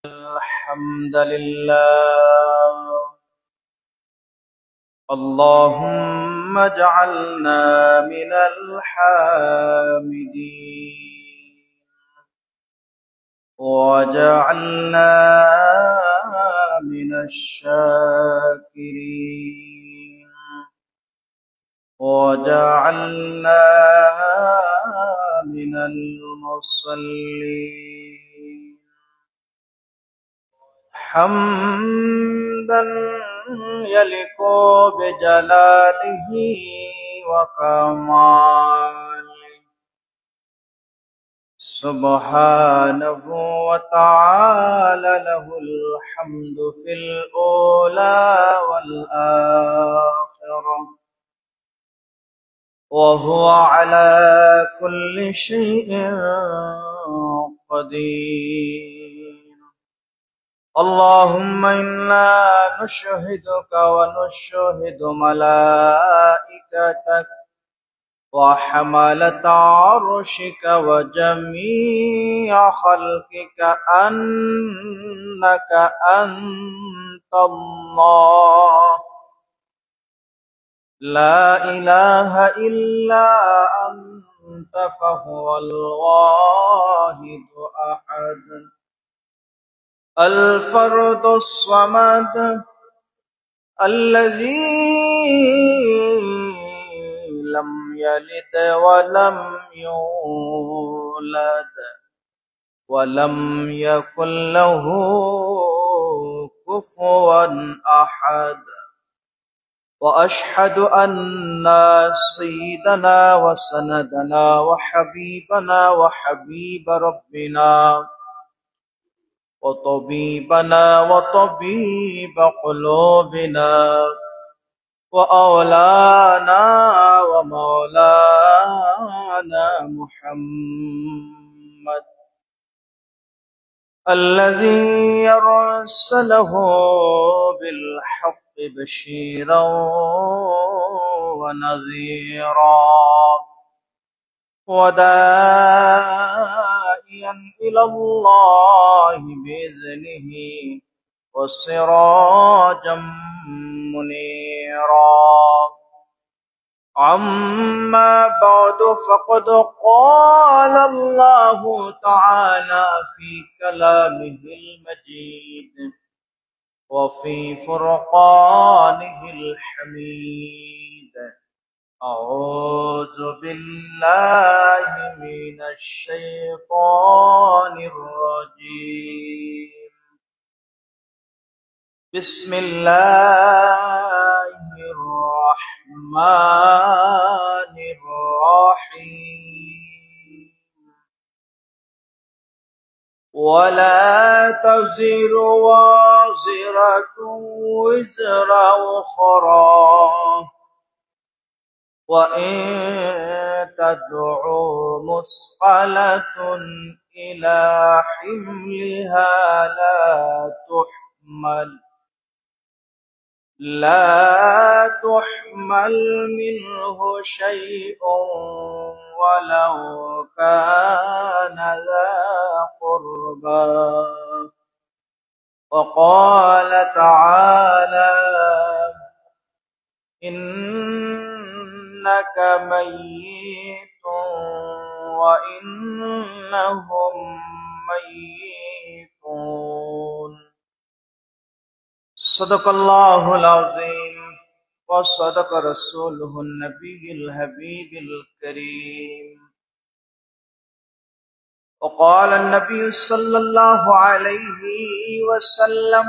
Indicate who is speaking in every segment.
Speaker 1: الحمد لله. اللهم اجعلنا من الحامدين واجعلنا من الشاكرين واجعلنا من المصلين حمدا يليق بجلاله وكماله سبحانه وتعالى له الحمد في الأولى والآخرة وهو على كل شيء قدير. اللهم إنا نشهدك ونشهد ملائكتك وحملة عرشك وجميع خلقك أنك أنت الله لا إله إلا أنت فهو الواحد أحد الفرد الصمد الذي لم يلد ولم يولد ولم يكن له كفوا أحد وأشهد أن سيدنا وسندنا وحبيبنا وحبيب ربنا وطبيبنا وطبيب قلوبنا وأولانا ومولانا محمد الذي يرسله بالحق بشيرا ونذيرا وداعيا إلى الله بإذنه وسراجا منيرا. أما بعد فقد قال الله تعالى في كلامه المجيد وفي فرقانه الحميد أعوذ بالله من الشيطان الرجيم. بسم الله الرحمن الرحيم. ولا تزر وازرة وزر أخرى وإن تدع مثقلة إلى حملها لا تحمل منه شيء ولو كان ذا قربى. وقال تعالى إنك ميت وإنهم ميتون. صدق الله العظيم وصدق رسوله النبي الحبيب الكريم. وقال النبي صلى الله عليه وسلم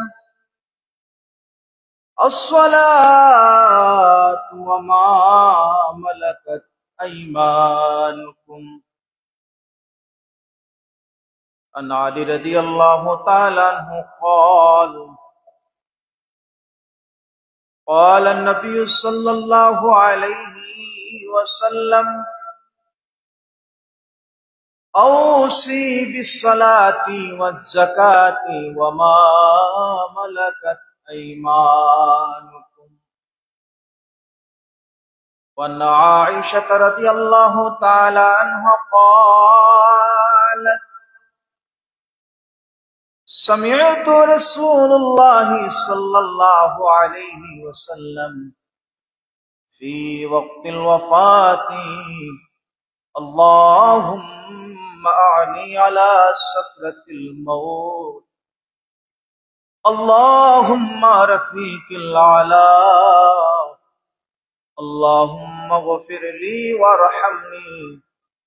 Speaker 1: الصلاة وما ملكت أيمانكم. عن علي رضي الله تعالى عنه قال النبي صلى الله عليه وسلم أوصي بالصلاة والزكاة وما ملكت أيمانكم. وعن عائشة رضي الله تعالى عنها قالت سمعت رسول الله صلى الله عليه وسلم في وقت الوفاة اللهم أعني على سكرة الموت اللهم رفيق الأعلى اللهم اغفر لي وارحمني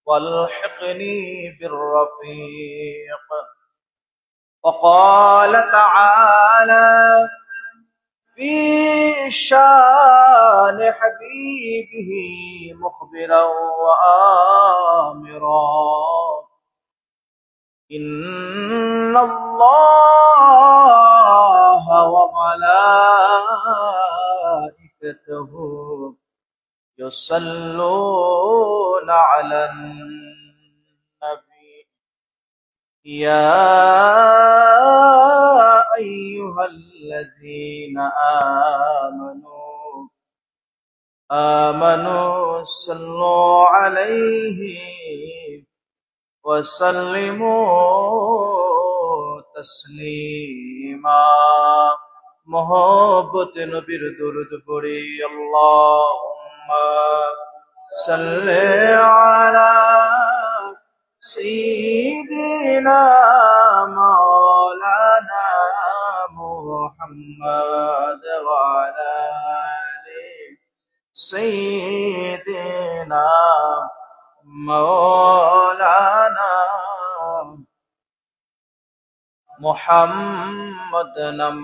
Speaker 1: والحقني بالرفيق. وقال تعالى في شان حبيبه مخبرا وآمرا إن الله وملائكته يصلون على النبي يا أيها الذين آمنوا صلوا عليه وسلموا تسليما. محبت نبीर दुरूद पढ़ी अल्लाहुम्मा सल्ले अला सय्यिदिना मौलाना मुहम्मद व अला आलि सय्यिदिना मौलाना मुहम्मद नम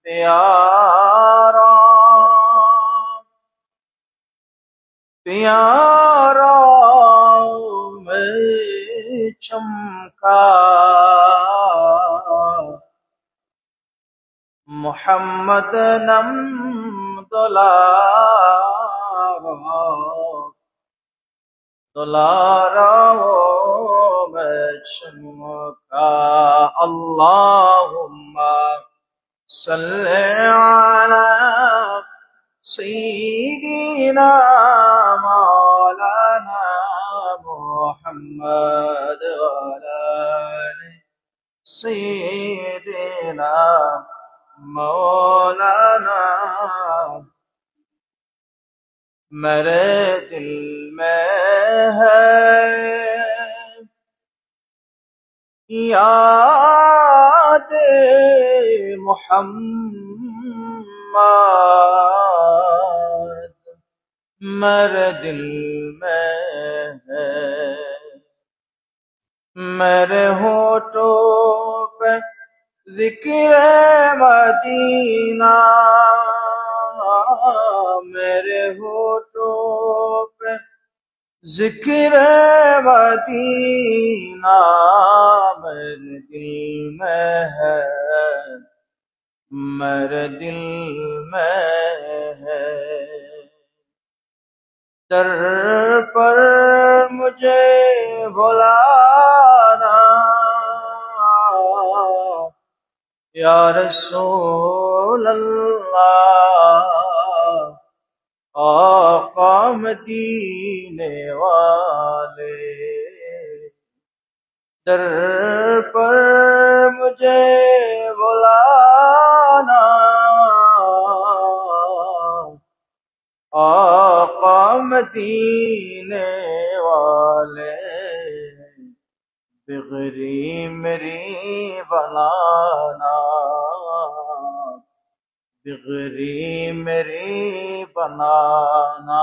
Speaker 1: प्यारा प्यारा में चमका मुहम्मद नम दुलारा में चमका. अल्लाहुम्मा सल्ले अला सय्यिदिना मौलाना मुहम्मद व अला आलि सय्यिदिना मौलाना. मेरे दिल में है याद मुहम्मद मेरे दिल में है मेरे होठों पे जिक्र मदीना मेरे होठों पे जिक्र मदीना मेरे दिल में है मेरे दिल में है. दर पर मुझे बुलाना या रसूल अल्लाह आका मदीने वाले. दर पर मुझे बुलाना आका मदीने वाले. बिगड़ी मेरी बनाना बिगड़ी मेरी बनाना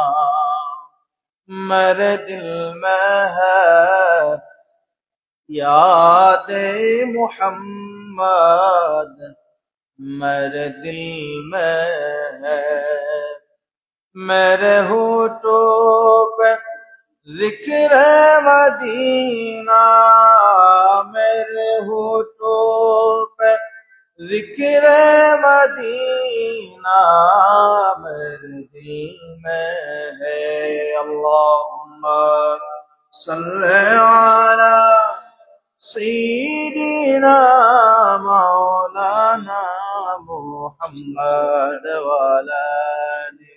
Speaker 1: मेरे दिल में है याद मुहम्मद मेरे दिल में है मेरे होठों पे जिक्र मदीना मेरे होठों पे जिक्र मदीना मेरे दिल में है. अल्लाहुम्मा सल्ले अला सय्यिदिना मौलाना मुहम्मद व अला आलि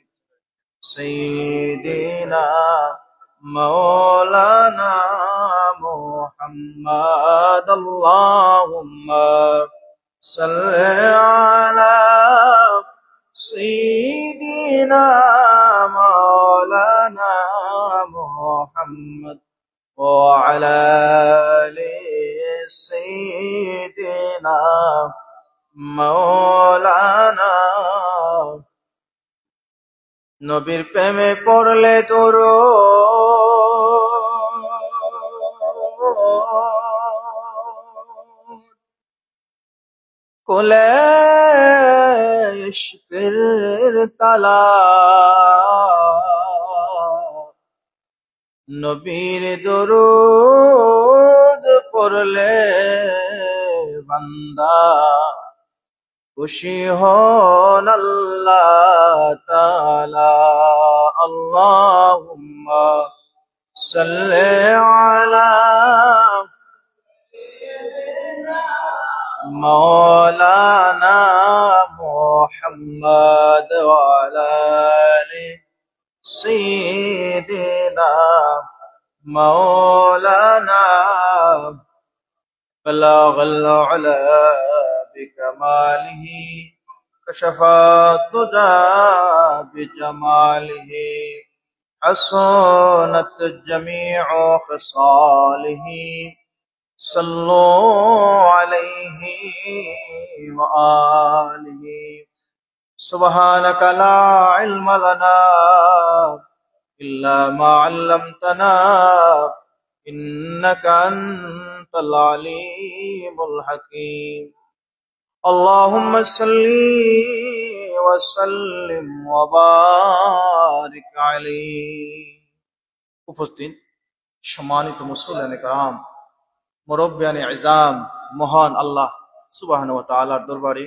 Speaker 1: सय्यिदिना मौलाना मुहम्मद محمد اللهم صل على سيدنا مولانا محمد وعلى آل سيدنا مولانا নবীর প্রেমে পড়লে দরুদ কোলে ইশকের তালা নবীর দরুদ পড়লে বান্দা খুশি হন আল্লাহ তাআলা আল্লাহুম্মা সাল্লি আলা মাওলানা মুহাম্মদ ওয়া আলা আলি সাইয়্যিদিনা মাওলানা বালাগাল উলা بكماله كشف الضجى بجماله حسنت جميع خصاله صلوا عليه وآله سبحانك لا علم لنا إلا ما علمتنا إنك أنت العليم الحكيم اللهم صل وسلم وبارك عليه উপস্থিত সম্মানিত মুসল্লিয়ানে کرام মুরব্বিয়ানে ইজাম মহান আল্লাহ সুবহানাহু ওয়া তাআলার দরবারে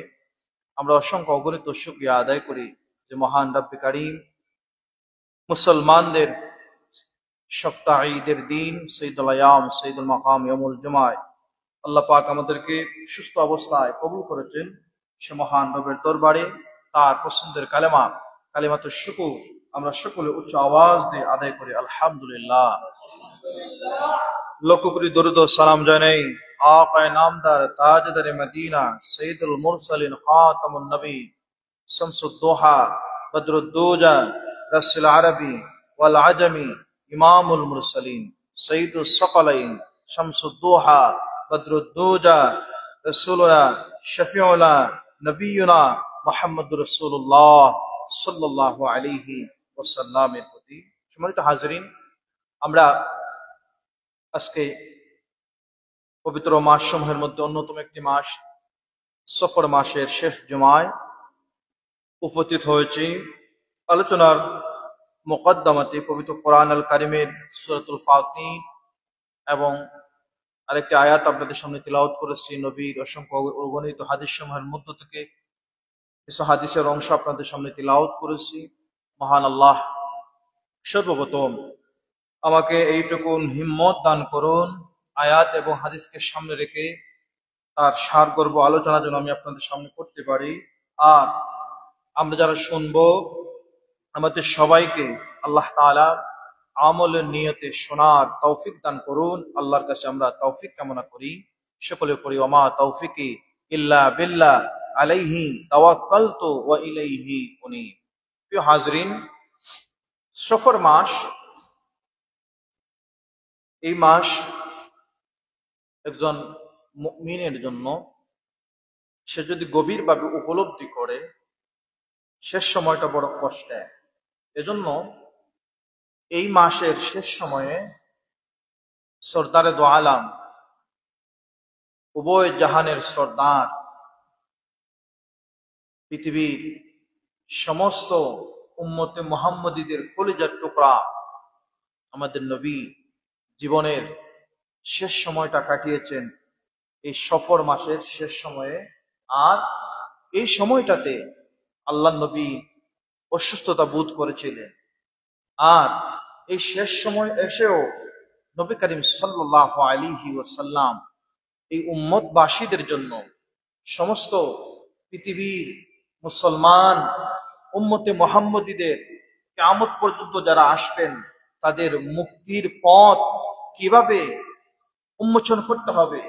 Speaker 1: আমরা অসংখ্য অগণিত শুকরিয়া আদায় করি যে মহান রব্বে কারীম মুসলমানদের সপ্তাহ ঈদের দিন সঈদুল আয়াম সঈদুল মাকাম ইয়ামুল জুমায় আল্লাহ পাক আমাদেরকে সুস্থ অবস্থায় কবুল করেছেন সে মহান রবের দরবারে তার পছন্দের কালেমাতুশ শুকর আমরা সকলে উচ্চ আওয়াজ দিয়ে আদায় করি আলহামদুলিল্লাহ লক্ষ কোটি দরুদ ও সালাম জানাই আকায়ে নামদার তাজদারে মদিনা সৈয়দুল মুরসালিন খাতামুন নবী শামসুদ দোহা বদরুদ্দোজা রাসূল আরবি ওয়াল আজমি ইমামুল মুরসালিন সৈয়দুস সাকালাইন শামসুদ দোহা বদরুদ্দোজা রাসূলুনা শফিউনা নবিয়ুনা মুহাম্মদুর রাসূলুল্লাহ সাল্লাল্লাহু আলাইহি ওয়াসাল্লামের প্রতি সম্মানিত হাজিরিন আমরা আজকে পবিত্র মাস সমূহের মধ্যে অন্যতম একটি মাস সফর মাসের শেষ জুমায় উপস্থিত হয়েছি আলোচনার মুকদ্দমাতে পবিত্র কোরআন আল কারিমের সূরাতুল ফাতির এবং আরেকটি আয়াত আপনাদের সামনে তিলাওয়াত করেছি নবীর অসংখ্য অগণিত হাদিস সমূহের মধ্য থেকে কিছু হাদিসের অংশ আপনাদের সামনে তিলাওয়াত করেছি মহান আল্লাহ সর্বপ্রথম আমাকে এইটুকুন হিম্মত দান করুন আয়াত এবং হাদিসকে সামনে রেখে তার সারগর্ভ আলোচনা যেন আমি আপনাদের সামনে করতে পারি আর আমরা যারা শুনবো আমাদের সবাইকে আল্লাহ তাআলা আমলের নিয়তে শোনার তৌফিক দান করুন আল্লাহর কাছে আমরা তৌফিক কামনা করি সকলে করি ওমা তৌফিকি ইল্লা বিল্লাহ আলাইহি তাওয়াক্কালতু ওয়া ইলাইহি উনীব প্রিয় হাজরিন সফর মাস এই মাস একজন মুমিনের জন্য সে যদি গভীরভাবে উপলব্ধি করে শেষ সময়টা বড় কষ্টের এজন্য এই মাসের শেষ সময়ে সরদারে দো আলাম উভয় জাহানের সর্দার পৃথিবীর সমস্ত উম্মতে মুহাম্মদীদের কলিজার টুকরা আমাদের নবী জীবনের শেষ সময়টা কাটিয়েছেন এই সফর মাসের শেষ সময়ে আর এই সময়টাতে আল্লাহ নবী অসুস্থতা বোধ করেছিলেন আর এই শেষ সময় এসেও নবী করিম সাল্লাল্লাহু আলাইহি ওয়াসাল্লাম এই উম্মতবাসীদের জন্য সমস্ত পৃথিবীর মুসলমান উম্মতে মুহাম্মদীদের কিয়ামত পর্যন্ত যারা আসবেন তাদের মুক্তির পথ কিভাবে উন্মোচন করতে হবে,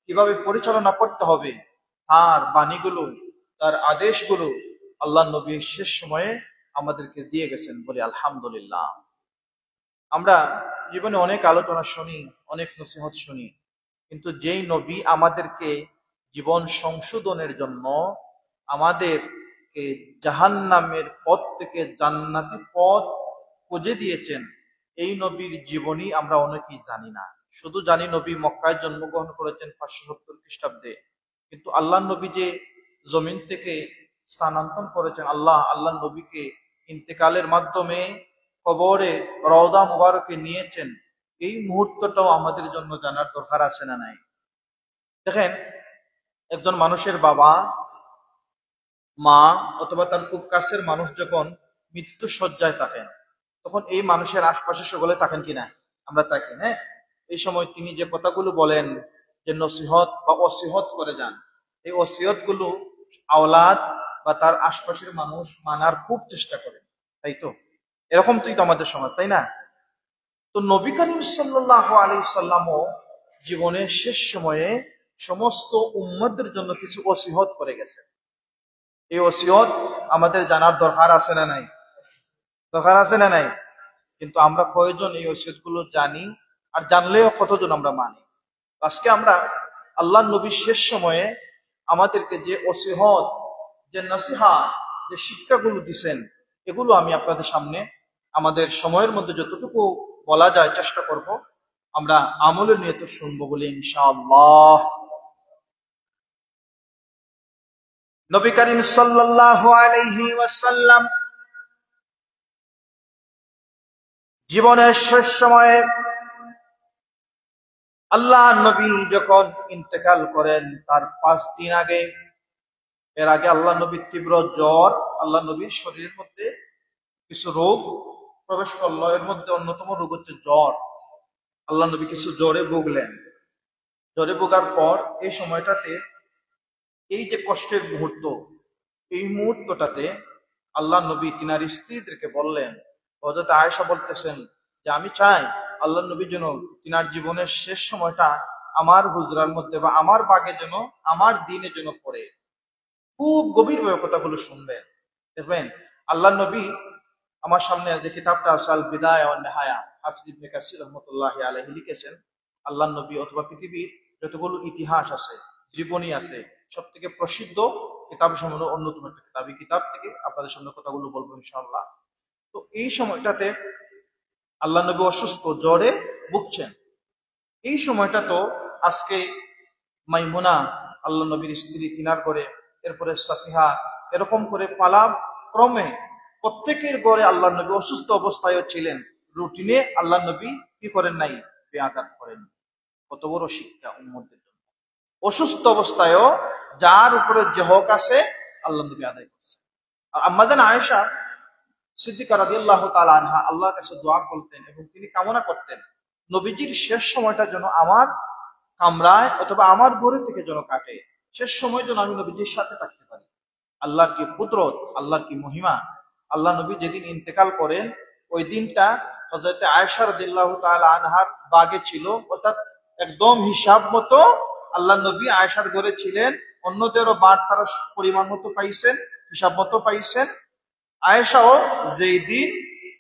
Speaker 1: কিভাবে পরিচালনা করতে হবে, তার বাণীগুলো, তার আদেশগুলো আল্লাহ নবী শেষ সময়ে আমাদেরকে দিয়ে গেছেন, বলি আলহামদুলিল্লাহ। আমরা জীবনে অনেক আলোচনা শুনি, অনেক নসিহত শুনি, কিন্তু যেই নবী আমাদেরকে জীবন সংশোধনের জন্য আমাদেরকে জাহান্নামের পথ থেকে জান্নাতি পথ খুঁজে দিয়েছেন, এই নবীর জীবনী আমরা অনেকেই জানি না। শুধু জানি নবী মক্কায় জন্মগ্রহণ করেছেন 570 খ্রিস্টাব্দে, কিন্তু আল্লাহ নবী যে জমিন থেকে স্থানান্তর করেছেন, আল্লাহ নবীকে ইন্তেকালের মাধ্যমে কবরে রওদা মুবারকে নিয়েছেন, এই মুহূর্তটাও আমাদের জন্য জানার দরকার আছে না নাই? দেখেন, একজন মানুষের বাবা মা অথবা তার খুব কাছের মানুষ যখন মৃত্যু শয্যায় থাকেন, তখন এই মানুষের আশপাশে সকলে থাকেন কিনা? আমরা থাকি, হ্যাঁ। এই সময় তিনি যে কথাগুলো বলেন, যে নসিহত বা ওসিহত করে যান, এই ওসিহত গুলো আওলাদ বা তার আশপাশের মানুষ মানার খুব চেষ্টা করেন, তাই তো? এরকম তুই তো আমাদের সমাজ, তাই না? তো নবী করিম সাল্লাল্লাহু আলাইহি সাল্লামও জীবনের শেষ সময়ে সমস্ত উম্মতদের জন্য কিছু ওসিহত করে গেছেন। এই ওসিয়ত আমাদের জানার দরকার আছে না নাই? দরকার আছে না নাই? কিন্তু আমরা কয়জন এই ওসিয়ত গুলো জানি, আর জানলেও কতজন আমরা মানি? আজকে আমরা আল্লাহ নবীর শেষ সময়ে আমাদেরকে যে ওসিহত, যে নসিহত, যে শিক্ষাগুলো দিচ্ছেন, এগুলো আমি আপনাদের সামনে আমাদের সময়ের মধ্যে যতটুকু বলা যায় চেষ্টা করব, আমরা আমলের নিয়ত শুনবো বলে ইনশাআল্লাহ। নবী করিম সাল্লাল্লাহু আলাইহি ওয়াসাল্লাম জীবনের শেষ সময়ে আল্লাহ নবী যখন ইন্তেকাল করেন, তার 5 দিন আগে, এর আগে আল্লাহ নবীর তীব্র জ্বর, আল্লাহ নবীর শরীরের মধ্যে কিছু রোগ প্রবেশ করলো। এর মধ্যে অন্যতম রোগ হচ্ছে জ্বর। আল্লাহ নবী কিছু জ্বরে ভুগলেন। জ্বরে ভোগার পর এই সময়টাতে, এই যে কষ্টের মুহূর্ত, এই মুহূর্তটাতে আল্লাহ নবী তিনার স্ত্রীদেরকে বললেন, হযরত আয়েশা বলতেছেন যে আমি চাই আল্লাহ নবী যেন তিনার জীবনের শেষ সময়টা আমার হুজরার মধ্যে বা আমার বাগে যেন, আমার দিনে যেন পড়ে। খুব গভীরভাবে কথাগুলো শুনবেন। দেখবেন আল্লাহ নবী, আমার সামনে যে কিতাবটা আছে আল বিদায়া ওয়ান নিহায়া, হাফিজ ইবনে কাসির রাহমাতুল্লাহি আলাইহি লিখেছেন, আল্লাহ নবী অথবা পৃথিবীর যতগুলো ইতিহাস আছে, জীবনী আছে, সব থেকে প্রসিদ্ধ কিতাব সমূহ অন্যতম একটা কিতাব। এই কিতাব থেকে আপনাদের সামনে কথাগুলো বলবো ইনশাআল্লাহ। তো এই সময়টাতে আল্লাহ নবী অসুস্থ, জ্বরে ভুগছেন। এই সময়টা তো আজকে মাইমুনা আল্লাহ নবীর স্ত্রী, তিনার করে, এরপরে সাফিহা, এরকম করে পালা ক্রমে প্রত্যেকের ঘরে আল্লাহ নবী অসুস্থ অবস্থায়ও ছিলেন। রুটিনে আল্লাহ নবী কি করেন নাই? বেআঘাত করেন। কত বড় শিক্ষা উম্মতের জন্য! অসুস্থ অবস্থায়ও যার উপরে যে হক আছে আল্লাহ নবী আদায় করছে। আর আম্মাজান আয়েশা সিদ্দিকা রাদিয়াল্লাহু তাআলা আনহা আল্লাহর কাছে দোয়া করতেন এবং তিনি কামনা করতেন, নবীজির শেষ সময়টা যেন আমার কামরায় অথবা আমার ঘরে থেকে যেন কাটে, শেষ সময় যেন আমি নবীজির সাথে থাকতে পারি। আল্লাহর কি কুদরত, আল্লাহর কি মহিমা! আল্লাহ নবী যেদিন ইন্তেকাল করেন, ওই দিনটা হযরত আয়েশা রাদিয়াল্লাহু তাআলা আনহার বাগে ছিল, অর্থাৎ একদম হিসাব মতো আল্লাহ নবী আয়েশার ঘরে ছিলেন। অন্যদেরও বার তারা পরিমাণ মতো পাইছেন, হিসাব মতো পাইছেন। আয়েশাও যেই দিন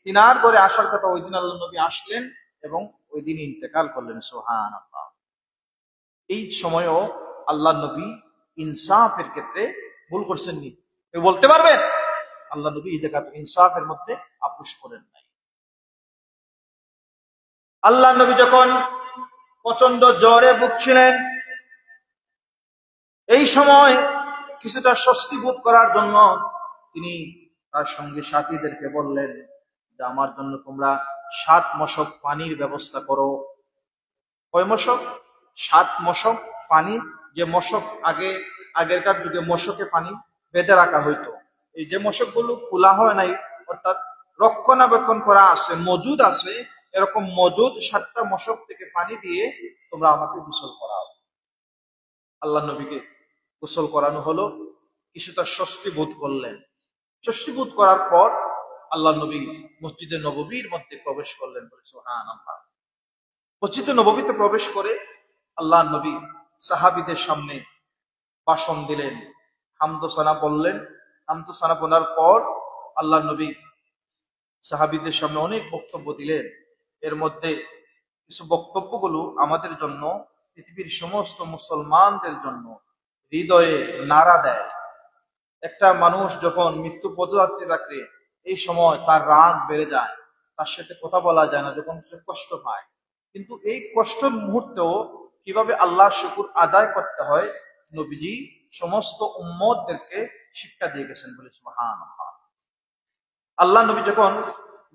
Speaker 1: তিনার ঘরে আসার কথা, ওই দিন আল্লাহ নবী আসলেন এবং ওই দিন ইন্তেকাল করলেন। সুবহানাল্লাহ। এই সময়ও আল্লাহ নবী ইনসাফের ক্ষেত্রে ভুল করছেন নি? কেউ বলতে পারবেন? আল্লাহ নবী এই জায়গাতে ইনসাফের মধ্যে আপোষ করেন নাই। আল্লাহ নবী যখন প্রচন্ড জ্বরে ভুগছিলেন, এই সময় কিছুটা স্বস্তি বোধ করার জন্য তিনি তার সঙ্গে সাথীদেরকে বললেন যে আমার জন্য তোমরা 7 মশক পানির ব্যবস্থা করো। কয় মশক? 7 মশক পানি। যে মশক আগেরকার যুগে মশকে পানি বেঁধে রাখা হইতো, এই যে মশকগুলো খোলা হয় নাই, অর্থাৎ রক্ষণাবেক্ষণ করা আছে, মজুদ আছে, এরকম মজুদ 7টা মশক থেকে পানি দিয়ে তোমরা আমাকে গোসল করাও। আল্লাহ নবীকে গোসল করানো হলো, কিছুটা স্বস্তি বোধ করলেন। স্বস্তি বোধ করার পর আল্লাহ নবী মসজিদে নববীর মধ্যে প্রবেশ করলেন। সুবহানাল্লাহ। মসজিদে নববীতে প্রবেশ করে আল্লাহ নবী সাহাবীদের সামনে ভাষণ দিলেন, হামদোসানা বললেন। হামদোসানা বলার পর আল্লাহ নবী সাহাবীদের সামনে অনেক বক্তব্য দিলেন। এর মধ্যে কিছু বক্তব্যগুলো আমাদের জন্য, পৃথিবীর সমস্ত মুসলমানদের জন্য হৃদয়ে নাড়া দেয়। একটা মানুষ যখন মৃত্যু পদযাত্রী থাকে, এই সময় তার রাগ বেড়ে যায়, তার সাথে কথা বলা যায় না, যখন সে কষ্ট পায়। কিন্তু এই কষ্টের মুহূর্তেও কিভাবে আল্লাহর শুকর আদায় করতে হয়, নবীজি সমস্ত উম্মতদেরকে শিক্ষা দিয়ে গেছেন বলে সুবহানাল্লাহ। আল্লাহ নবী যখন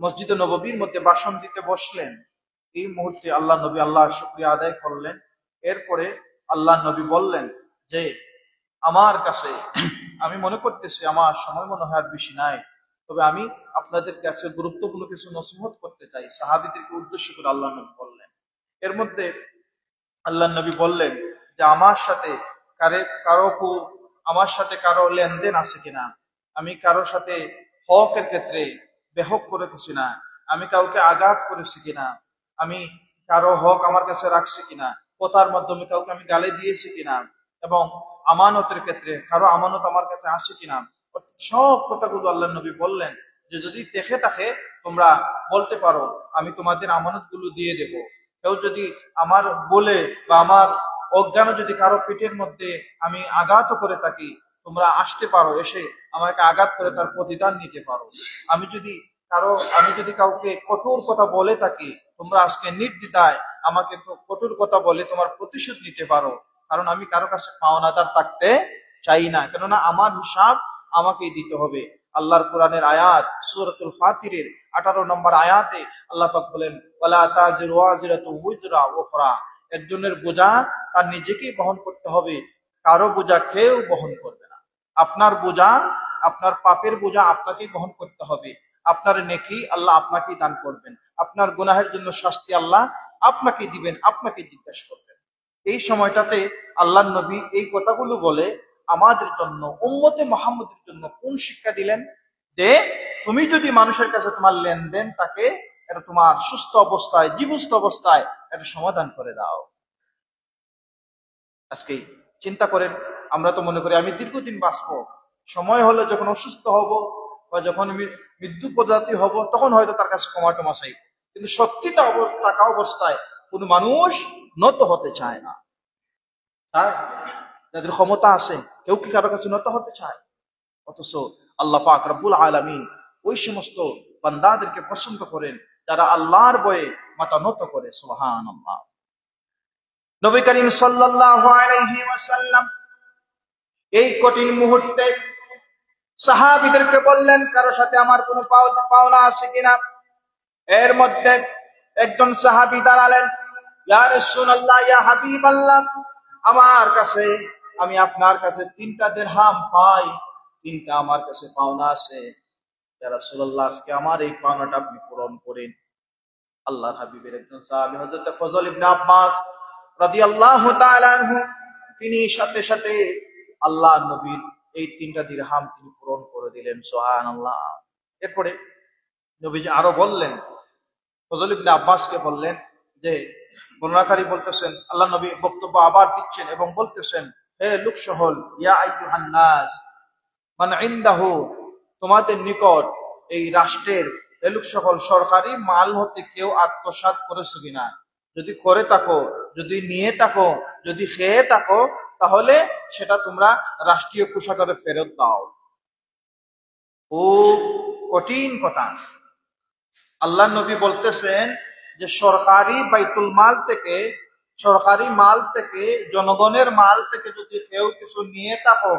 Speaker 1: মসজিদে নববীর মধ্যে ভাষণ দিতে বসলেন, এই মুহূর্তে আল্লাহ নবী আল্লাহর শুকরিয়া আদায় করলেন। এরপরে আল্লাহ নবী বললেন যে, আমার কাছে আমি মনে করতেছি আমার সময় মনে হয় আর বেশি নাই, তবে আমি আপনাদের কাছে গুরুত্বপূর্ণ কিছু নসিহত করতে চাই। সাহাবীদেরকে উদ্দেশ্য করে আল্লাহ নবী বললেন। এর মধ্যে আল্লাহ নবী বললেন যে, আমার সাথে কারো লেনদেন আছে কিনা, আমি কারোর সাথে হকের ক্ষেত্রে বেহক করেছি না, আমি কাউকে আঘাত করেছি কিনা, আমি কারো হক আমার কাছে রাখছি কিনা, কথার মাধ্যমে কাউকে আমি গালি দিয়েছি কিনা, এবং আমানতের ক্ষেত্রে কারো আমানত আমার কাছে আসে কিনা। সব কথাগুলো আল্লাহ নবী বললেন যে, যদি দেখে থাকে তোমরা বলতে পারো, আমি তোমাদের আমানত গুলো দিয়ে দেব। কেউ যদি আমার বলে বা আমার অজ্ঞানে যদি কারো পেটের মধ্যে আমি আঘাত করে থাকি, তোমরা আসতে পারো, এসে আমাকে আঘাত করে তার প্রতিদান নিতে পারো। আমি যদি কাউকে কঠোর কথা বলে থাকি, তোমরা আজকে নির্দ্বিধায় আমাকে কঠোর কথা বলে তোমার প্রতিশোধ নিতে পারো। কারণ আমি কারো কাছে পাওনাদার থাকতে চাই না, কেননা আমার হিসাব আমাকেই দিতে হবে। আল্লাহর কোরআনের আয়াত সূরাতুল ফাতিরের 18 নম্বর আয়াতে আল্লাহ পাক বলেন, ওয়ালা তাজিরু ওয়াজিরাতু উযরা উখরা, একজনের বোঝা তার নিজেকেই বহন করতে হবে, কারো বোঝা কেউ বহন করবে না। আপনার বোঝা, আপনার পাপের বোঝা আপনাকেই বহন করতে হবে। আপনার নেকি আল্লাহ আপনাকেই দান করবেন, আপনার গুনাহের জন্য শাস্তি আল্লাহ আপনাকে দিবেন, আপনাকে জিজ্ঞাসা করবেন। এই সময়টাতে আল্লাহ নবী এই কথাগুলো বলে আমাদের জন্য, উম্মতে মুহাম্মদের জন্য কোন শিক্ষা দিলেন? যে তুমি যদি মানুষের কাছে তোমার লেনদেন থাকে, এটা তোমার সুস্থ অবস্থায়, জীবস্থ অবস্থায় এটা সমাধান করে দাও। আজকে চিন্তা করেন, আমরা তো মনে করি আমি দীর্ঘদিন বাঁচবো, সময় হলে যখন অসুস্থ হব বা যখন মৃত্যু পদার্থী হব, তখন হয়তো তার কাছে ক্ষমা টমা চাইব। কিন্তু সত্যিটা থাকা অবস্থায় কোন মানুষ নত হতে চায় না। তাই যাদের ক্ষমতা আছে, কেউ কি কারোর কাছে নত হতে চায়? অথচ আল্লাহ পাক রব্বুল আলামিন ওই সমস্ত বান্দাদেরকে পছন্দ করেন যারা আল্লাহর ভয়ে মাথা নত করে। সুবহানাল্লাহ। নবী করিম সাল্লাল্লাহু আলাইহি ওয়াসাল্লাম এই কঠিন মুহূর্তে সাহাবীদেরকে বললেন, কারো সাথে আমার কোনো পাওনা আছে কিনা। এর মধ্যে একজন সাহাবী দাঁড়ালেন, ইয়া রাসূলুল্লাহ, ইয়া হাবিবাল্লাহ, আমার কাছে, আমি আপনার কাছে 3টা দিরহাম পাই, 3টা আমার কাছে পাওনা আছে। ইয়া রাসূলুল্লাহ, আজকে আমার এই পাওনাটা আপনি পূরণ করেন। আল্লাহর হাবিবের একজন সাহাবী হযরত ফজল ইবনে আব্বাস রাদিয়াল্লাহু তাআলা আনহু, তিনি সাথে সাথে আল্লাহ নবীর এই 3টা দিরহাম তিনি পূরণ করে দিলেন। সুবহানাল্লাহ। এরপরে নবীজি আরো বললেন, ফজল ইবনে আব্বাসকে বললেন যে, বর্ণনাকারী বলতেছেন, আল্লাহ নবী বক্তব্য আবার দিচ্ছেন এবং বলতেছেন, হে লোকসহল, ইয়া আইয়ুহান নাস মান ইনদাহু, তোমাদের নিকট এই রাষ্ট্রের এলুক সকল সরকারি মাল হতে কেউ আত্মসাৎ করেছে কিনা। যদি করে থাকো, যদি নিয়ে থাকো, যদি খেয়ে থাকো, তাহলে সেটা তোমরা রাষ্ট্রীয় কোষাগারে ফেরত দাও। ও কঠিন কথা। আল্লাহ নবী বলতেছেন যে সরকারি বাইতুল মাল থেকে, সরকারি মাল থেকে, জনগণের মাল থেকে যদি কেউ কিছু নিয়ে থাকো,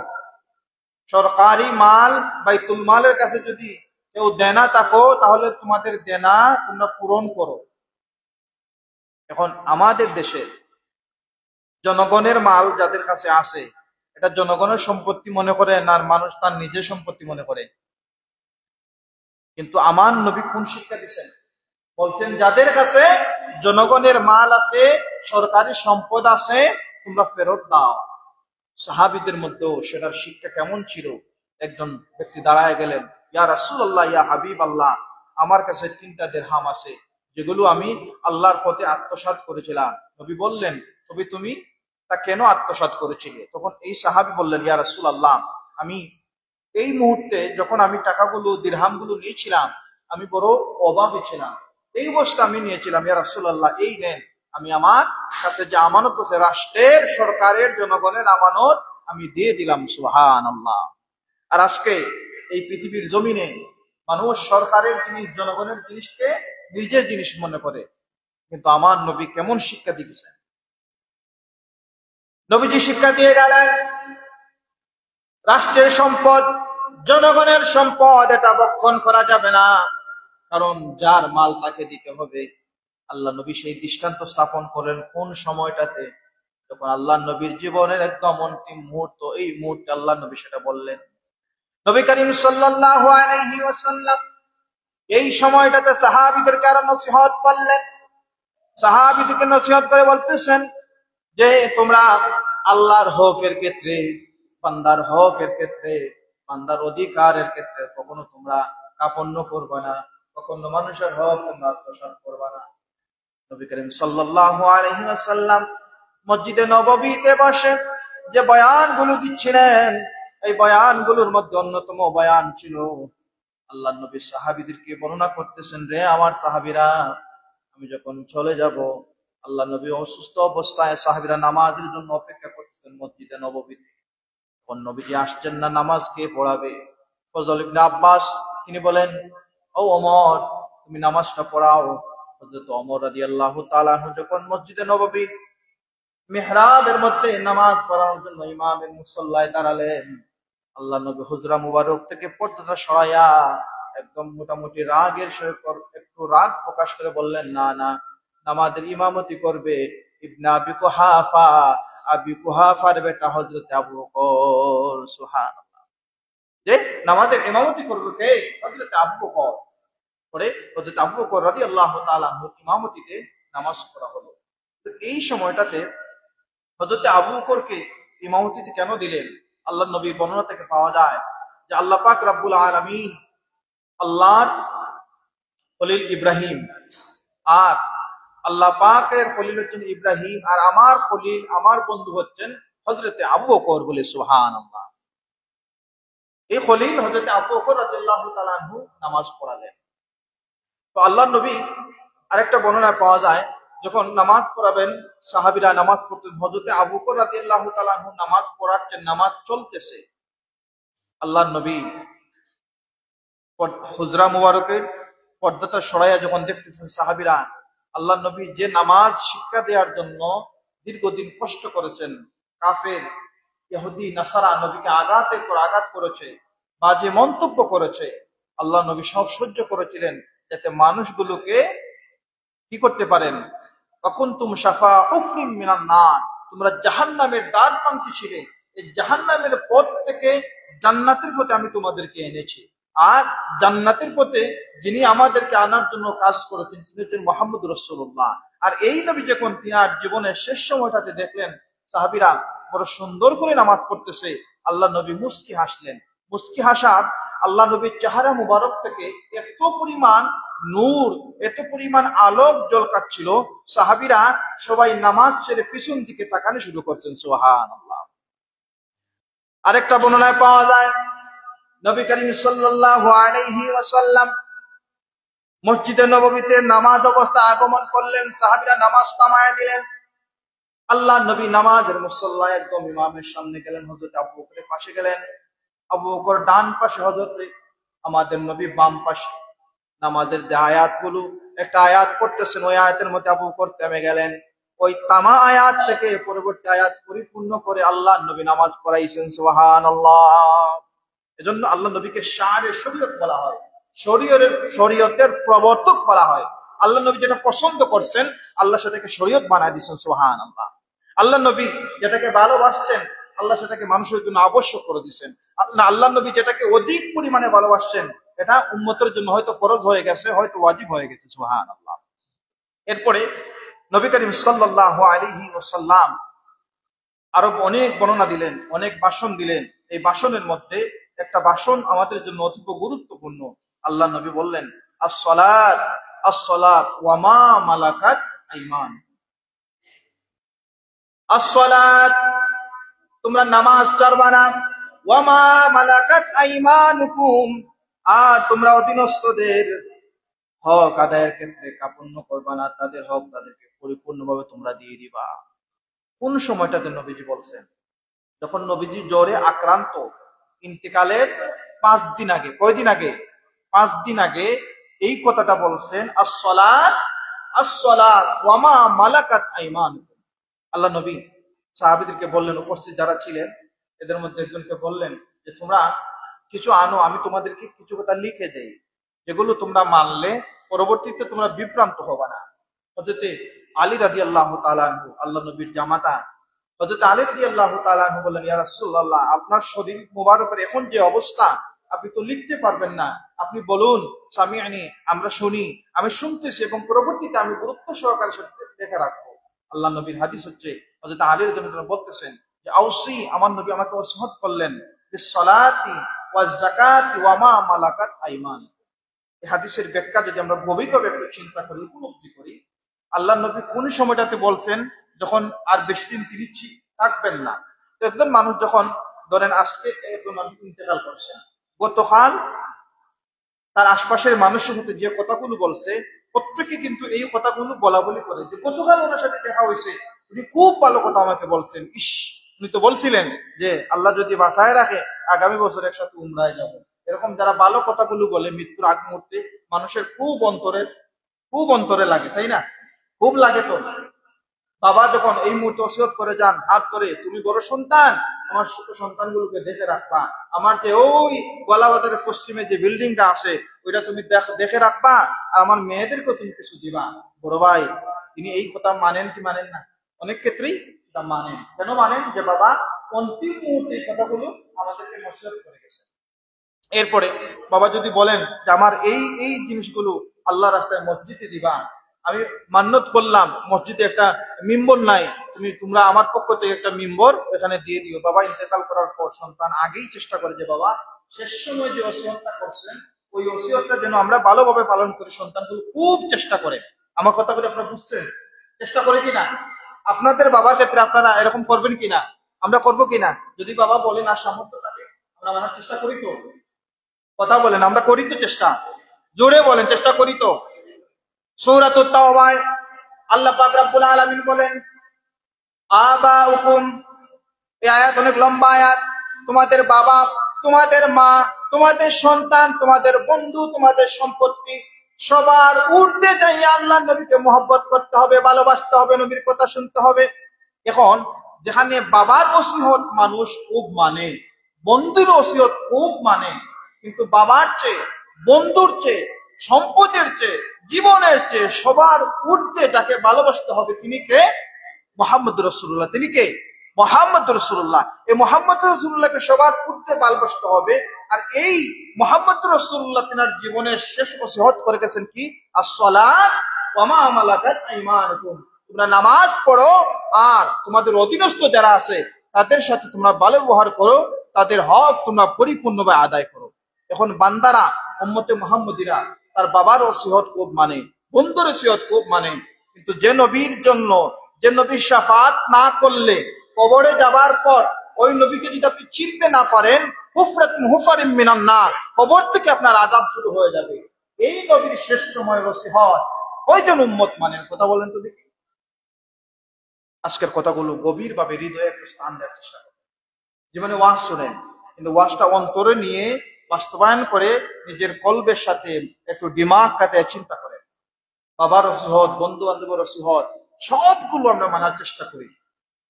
Speaker 1: সরকারি মাল বাইতুল মালের কাছে যদি কেউ দেনা থাকো, তাহলে তোমাদের দেনা তোমরা পূরণ করো। এখন আমাদের দেশে জনগণের মাল যাদের কাছে আসে, এটা জনগণের সম্পত্তি মনে করে না মানুষ তার নিজের সম্পত্তি মনে করে? কিন্তু আমার নবী কোন শিক্ষা দিচ্ছেন? বলছেন, যাদের কাছে জনগণের মাল আছে, সরকারি সম্পদ আছে, তোমরা ফেরত দাও। সাহাবীদের মধ্যেও সেটার শিক্ষা কেমন ছিল? একজন ব্যক্তি দাঁড়ায় গেলেন, ইয়া রাসূলুল্লাহ, ইয়া হাবিবাল্লাহ, আমার কাছে 3টা দিরহাম আছে, যেগুলো আমি আল্লাহর পথে আত্মসাৎ করেছিলাম। নবী বললেন, তবে তুমি তা কেন আত্মসাৎ করেছিলে? তখন এই সাহাবী বললেন, ইয়া রাসূলুল্লাহ, আমি এই মুহূর্তে যখন আমি টাকাগুলো দিরহামগুলো নিয়েছিলাম, আমি বড় অভাবে ছিলাম, এই অবস্থা আমি নিয়েছিলাম, ইয়া রাসূলুল্লাহ এই নেন, আমি আমার কাছে যে আমানত আছে, রাষ্ট্রের সরকারের জনগণের আমানত আমি দিয়ে দিলাম। সুবহানাল্লাহ। আর আজকে এই পৃথিবীর জমিনে মানুষ সরকারের জিনিস, জনগণের জিনিসকে নিজের জিনিস মনে করে, কিন্তু আমার নবী কেমন শিক্ষা দিয়েছেন? নবীজি শিক্ষা দিয়ে গেলেন, রাষ্ট্রের সম্পদ, জনগণের সম্পদ, এটা বক্ষণ করা যাবে না, কারণ যার মাল তাকে দিতে হবে। আল্লাহ নবী সেই দৃষ্টান্ত স্থাপন করেন কোন সময়টাতে? যখন আল্লাহ নবীর জীবনের একদম অন্তিম মুহূর্ত, এই মুহূর্তে আল্লাহ নবী সেটা বললেন। নবী করিম সাল্লাল্লাহু আলাইহি ওয়াসাল্লাম এই সময়টাতে সাহাবীদেরকে আরো নসিহত করলেন। সাহাবীদেরকে নসিহত করে বলতেছেন যে তোমরা আল্লাহর হকের ক্ষেত্রে, বান্দার হকের ক্ষেত্রে, বান্দার অধিকারের ক্ষেত্রে কখনো তোমরা কাপন্ন করবে না, কখনো মানুষের হক তোমরা আত্মসাৎ করবে না। নবী করিম সাল্লাল্লাহু আলাইহি ওয়াসাল্লাম মসজিদে নববীতে বসে যে বয়ানগুলো দিচ্ছিলেন, এই বয়ানগুলোর মধ্যে অন্যতম বয়ান ছিল, আল্লাহ নবী সাহাবীদেরকে বর্ণনা করতেছেন, রে আমার সাহাবীরা, আমি যখন চলে যাব, আল্লাহ নবী অসুস্থ অবস্থায় সাহাবীরা নামাজের জন্য অপেক্ষা করতেছেন মসজিদে নববীতে। কোন নবীজি আসছেন না, নামাজ কে পড়াবে? ফজল ইবনে আব্বাস তিনি বলেন, ও ওমর, তুমি নামাজটা পড়াও। হযরত ওমর রাদিয়াল্লাহু তাআলা আনহু যখন মসজিদে নববী মিহরাবের মধ্যে নামাজ পড়ানোর জন্য ইমামের মুসল্লায় দাঁড়ালেন, আল্লাহ নবী হুজরা মুবারক থেকে পর্দাটা সরাইয়া একদম মোটামুটি রাগের সহিত একটু রাগ প্রকাশ করে বললেন, না না, নামাজের ইমামতি করবে ইবনে আবি কুহাফা, আবি কুহাফার বেটা হযরত আবু বকর। সুবহানাল্লাহ। যে নামাজের ইমামতি করবে কে? হযরত আবু বকর। পরে হযরত আবু বকর রাদিয়াল্লাহু তাআলা আনহুর ইমামতিতে নামাজ পড়া হলো। তো এই সময়টাতে হযরত আবু বকরকে ইমামতিতে কেন দিলেন? আল্লাহ নবীর বর্ণনা থেকে পাওয়া যায় যে আল্লাহ পাক রব্বুল আলামিন, আল্লাহর খলিল ইব্রাহিম, আর আল্লাহ পাকের খলিল হচ্ছেন ইব্রাহিম, আর আমার খলিল, আমার বন্ধু হচ্ছেন হযরতে আবু বকর, বলে সুবহানাল্লাহ। এই খলিল হযরতে আবু বকর রাদিয়াল্লাহু তাআলা আনহু নামাজ পড়ালেন। তো আল্লাহ নবী আরেকটা বর্ণনা পাওয়া যায়, যখন নামাজ পড়াবেন, সাহাবীরা নামাজ পড়তেন, হযরতে আবু বকর রাদিয়াল্লাহু তাআলা আনহু নামাজ পড়াচ্ছেন, নামাজ চলতেছে, আল্লাহ নবী হুজরা মুবারকের পর্দাটা সরাইয়া যখন দেখতেছেন সাহাবীরা, আল্লাহ নবী যে নামাজ শিক্ষা দেওয়ার জন্য দীর্ঘদিন কষ্ট করেছেন, কাফের ইহুদি নাসারা নবীকে আঘাতের পর আঘাত করেছে, বাজে মন্তব্য করেছে, আল্লাহ নবী সব সহ্য করেছিলেন যাতে মানুষগুলোকে কি করতে পারেন, কুনতুম শাফা উফরিম মিনান নার, তোমরা জাহান্নামের দ্বার প্রান্তে ছিলে, এই জাহান্নামের পথ থেকে জান্নাতের পথে আমি তোমাদেরকে এনেছি। আর জান্নাতের পথে যিনি আমাদেরকে আনার জন্য কাজ করেছেন তিনি হচ্ছেন মুহাম্মদ রাসূলুল্লাহ। আর এই নবী যখন তিনার জীবনের শেষ সময়টাতে দেখলেন সাহাবীরা বড় সুন্দর করে নামাজ পড়তেছে, আল্লাহ নবী মুস্কি হাসলেন। মুস্কি হাসার আল্লাহ নবীর চেহারা মুবারক থেকে এত পরিমাণ নূর, এত পরিমাণ আলোক ঝলকাচ্ছিল, সাহাবীরা সবাই নামাজ ছেড়ে পিছন দিকে তাকানো শুরু করছেন। সুবহানাল্লাহ। আরেকটা বর্ণনায় পাওয়া যায়, নবী করিম সাল্লাল্লাহু আলাইহি ওয়াসাল্লাম মসজিদে নববীতে নামাজ অবস্থা আগমন করলেন, সাহাবীরা নামাজ থামায়া দিলেন। আল্লাহ নবী নামাজের মুসল্লায় একদম ইমামের সামনে গেলেন, হযরত আবু বকরের পাশে গেলেন, আবু বকর ডান পাশে, হযরত আমাদের নবী বাম পাশে। নামাজের যে আয়াতগুলো, একটা আয়াত পড়তেছেন, ওই আয়াতের মধ্যে আবু বকর থেমে গেলেন, ওই তামা আয়াত থেকে পরবর্তী আয়াত পরিপূর্ণ করে আল্লাহ নবী নামাজ পড়াইছেন। সুবহানাল্লাহ। এজন্য আল্লাহ নবীকে শারে শরীয়ত বলা হয়, শরীয়তের প্রবর্তক বলা হয়। আল্লাহ নবী যেটা পছন্দ করছেন, আল্লাহ সেটাকে শরীয়ত বানায় দিচ্ছেন। সুবহানাল্লাহ। আল্লাহ নবী যেটাকে ভালোবাসছেন, আল্লাহ সেটাকে মানুষের জন্য আবশ্যক করে দিচ্ছেন। আল্লাহ নবী যেটাকে অধিক পরিমাণে ভালোবাসছেন, এটা উম্মতের জন্য হয়তো ফরজ হয়ে গেছে, হয়তো ওয়াজিব হয়ে গেছে। সুবহানাল্লাহ। এরপরে নবী করিম সাল্লাল্লাহু আলাইহি ওয়াসাল্লাম আরো অনেক বর্ণনা দিলেন, অনেক ভাষণ দিলেন। এই ভাষণের মধ্যে একটা ভাষণ আমাদের জন্য অতীব গুরুত্বপূর্ণ। আল্লাহ নবী বললেন, আস-সালাত আস-সালাত ওয়া মা মালাকাত আইমান। আস-সালাত, তোমরা নামাজ ছাড়বা না। ওয়া মা মালাকাত আইমানুকুম, আর তোমরা অধীনস্থদের হক আদায়ের ক্ষেত্রে কার্পণ্য করবা না, তাদের হক তাদেরকে পরিপূর্ণভাবে তোমরা দিয়ে দিবা। কোন সময়টাতে নবীজি বলছেন? যখন নবীজি জ্বরে আক্রান্ত, ইন্তেকালের 5 দিন আগে। কয়দিন আগে? 5 দিন আগে এই কথাটা বলছেন, আস-সালাত আস-সালাত ওয়া মা মালাকাত আইমানুকুম। আল্লাহ নবী সাহাবীদেরকে বললেন, উপস্থিত যারা ছিলেন এদের মধ্যে একজনকে বললেন যে তোমরা কিছু আনো, আমি তোমাদেরকে কিছু কথা লিখে দেই, যেগুলো তোমরা মানলে পরবর্তীতে তোমরা বিভ্রান্ত হবে না। হযরত আলী রাদিয়াল্লাহু তাআলা আনহু, আল্লাহ নবীর জামাতা, হযরত আলী রাদিয়াল্লাহু তাআলা আনহু বললেন, ইয়া রাসূলুল্লাহ, আপনার শরীর মোবারকের এখন যে অবস্থা, আপনি তো লিখতে পারবেন না, আপনি বলুন সামিআনি, আমরা শুনি, আমি শুনতেছি এবং পরবর্তীতে আমি গুরুত্ব সহকারে সেটা দেখে রাখবো। আল্লাহ নবীর হাদিস হচ্ছে, হযরত আলী রাদিয়াল্লাহু তাআলা বলতেছেন যে আউসি, আমার নবী আমাকে ওসিয়ত করলেন বিস-সালাতি ওয়াজ-যাকাতি ওয়া মা মালাকাত আইমানুকুম। এই হাদিসের ব্যাখ্যা যদি আমরা গভীরভাবে একটু চিন্তা করি, উপলব্ধি করি, আল্লাহ নবী কোন সময়টাতে বলছেন? যখন আর বেশি দিন তিনি থাকবেন না। তো একজন মানুষ যখন, ধরেন আজকে একজন মানুষ ইন্তেকাল করছেন, গতকাল তার আশপাশের মানুষের সাথে যে কথাগুলো বলছে, প্রত্যেকে কিন্তু এই কথাগুলো বলা বলি করে যে গতকাল ওনার সাথে দেখা হয়েছে, উনি খুব ভালো কথা আমাকে বলছেন, ইস উনি তো বলছিলেন যে আল্লাহ যদি বাঁচায় রাখে আগামী বছর একসাথে উমরায় যাব। এরকম যারা ভালো কথাগুলো বলে মৃত্যুর আগ মুহূর্তে মানুষের খুব অন্তরে লাগে, তাই না? খুব লাগে। তো বাবা যখন এই মুহূর্তে ওসিয়ত করে যান হাত ধরে, তুমি বড় সন্তান, আমার ছোট সন্তানগুলোকে দেখে রাখবা, আমার যে ওই গোলাবাজারের পশ্চিমে যে বিল্ডিংটা আছে ওইটা তুমি দেখে রাখবা, আর আমার মেয়েদেরকেও তুমি কিছু দিবা। বড় ভাই তিনি এই কথা মানেন কি মানেন না? অনেক ক্ষেত্রেই এটা মানেন। কেন মানেন? যে বাবা অন্তিম মুহূর্তে এই কথাগুলো আমাদেরকে নসিহত করে গেছে। এরপরে বাবা যদি বলেন যে আমার এই এই জিনিসগুলো আল্লাহ রাস্তায় মসজিদে দিবা, আমি মান্নত করলাম মসজিদে একটা মিম্বর নাই, তোমরা আমার পক্ষ থেকে একটা মিম্বর এখানে দিয়ে দিও। বাবা ইন্তেকাল করার পর সন্তান আগেই চেষ্টা করে যে বাবা শেষ সময় যে ওসিয়তটা করছেন ওই ওসিয়তটা যেন আমরা ভালোভাবে পালন করি। সন্তানগুলো খুব চেষ্টা করে। আমার কথা বলে আপনারা বুঝছেন? চেষ্টা করে কিনা? আপনাদের বাবার ক্ষেত্রে আপনারা এরকম করবেন কিনা? আমরা করবো কিনা? যদি বাবা বলেন আর সামর্থ্য থাকে, আমরা মানার চেষ্টা করি তো? কথা বলেন, আমরা করি তো চেষ্টা? জোরে বলেন, চেষ্টা করি তো? সূরাতুত তাওবায় আল্লাহ পাক রব্বুল আলামিন বলেন, আবাউকুম, এই আয়াত অনেক লম্বা আয়াত। তোমাদের বাবা, তোমাদের মা, তোমাদের সন্তান, তোমাদের বন্ধু, তোমাদের সম্পত্তি, সবার ঊর্ধ্বে যাই আল্লাহ নবীকে মহব্বত করতে হবে, ভালোবাসতে হবে, নবীর কথা শুনতে হবে। এখন যেখানে বাবার ওসিয়ত মানুষ খুব মানে, বন্ধুর ওসিয়ত খুব মানে, কিন্তু বাবার চেয়ে, বন্ধুর চেয়ে, সম্পদের চেয়ে, জীবনের চেয়ে সবার ঊর্ধ্বে যাকে ভালোবাসতে হবে তিনি কে? মুহাম্মদ রাসূলুল্লাহ। তিনি কে? মুহাম্মদ রাসূলুল্লাহ। এই মুহাম্মদ রাসূলুল্লাহকে সবার ঊর্ধ্বে ভালোবাসতে হবে। আর এই মুহাম্মদ রাসূলুল্লাহ তিনার জীবনের শেষ ওসিয়ত করে গেছেন কি? আস-সালাত ওয়া মা মালাকাত আইমানুকুম, তোমরা নামাজ পড়ো আর তোমাদের অধীনস্থ যারা আছে তাদের সাথে তোমরা ভালো ব্যবহার করো, তাদের হক তোমরা পরিপূর্ণভাবে আদায় করো। এখন বান্দারা, উম্মতে মুহাম্মদীরা তার বাবার ওসিয়ত খুব মানে, বন্ধুর ওসিয়ত খুব মানে, কিন্তু যে নবীর জন্য, যে নবীর শাফাত না করলে কবরে যাবার পর ওই নবীকে যদি আপনি চিনতে না পারেন, হুফরাত মুহফারিম মিনান নার, কবর থেকে আপনার আযাব শুরু হয়ে যাবে। এই নবীর শেষ সময়ের ওসিয়ত কয়জন উম্মত মানেন? কথা বলেন তো দেখি। আজকের কথাগুলো গভীরভাবে হৃদয়ে একটু স্থান দেওয়ার চেষ্টা করেন। জীবনে ওয়াজ শোনেন, কিন্তু ওয়াজটা অন্তরে নিয়ে বাস্তবায়ন করে নিজের কলবের সাথে একটু দিমাগ কাটে চিন্তা করেন। বাবার ওসিয়ত, বন্ধু বান্ধবের ওসিয়ত সবগুলো আমরা মানার চেষ্টা করি,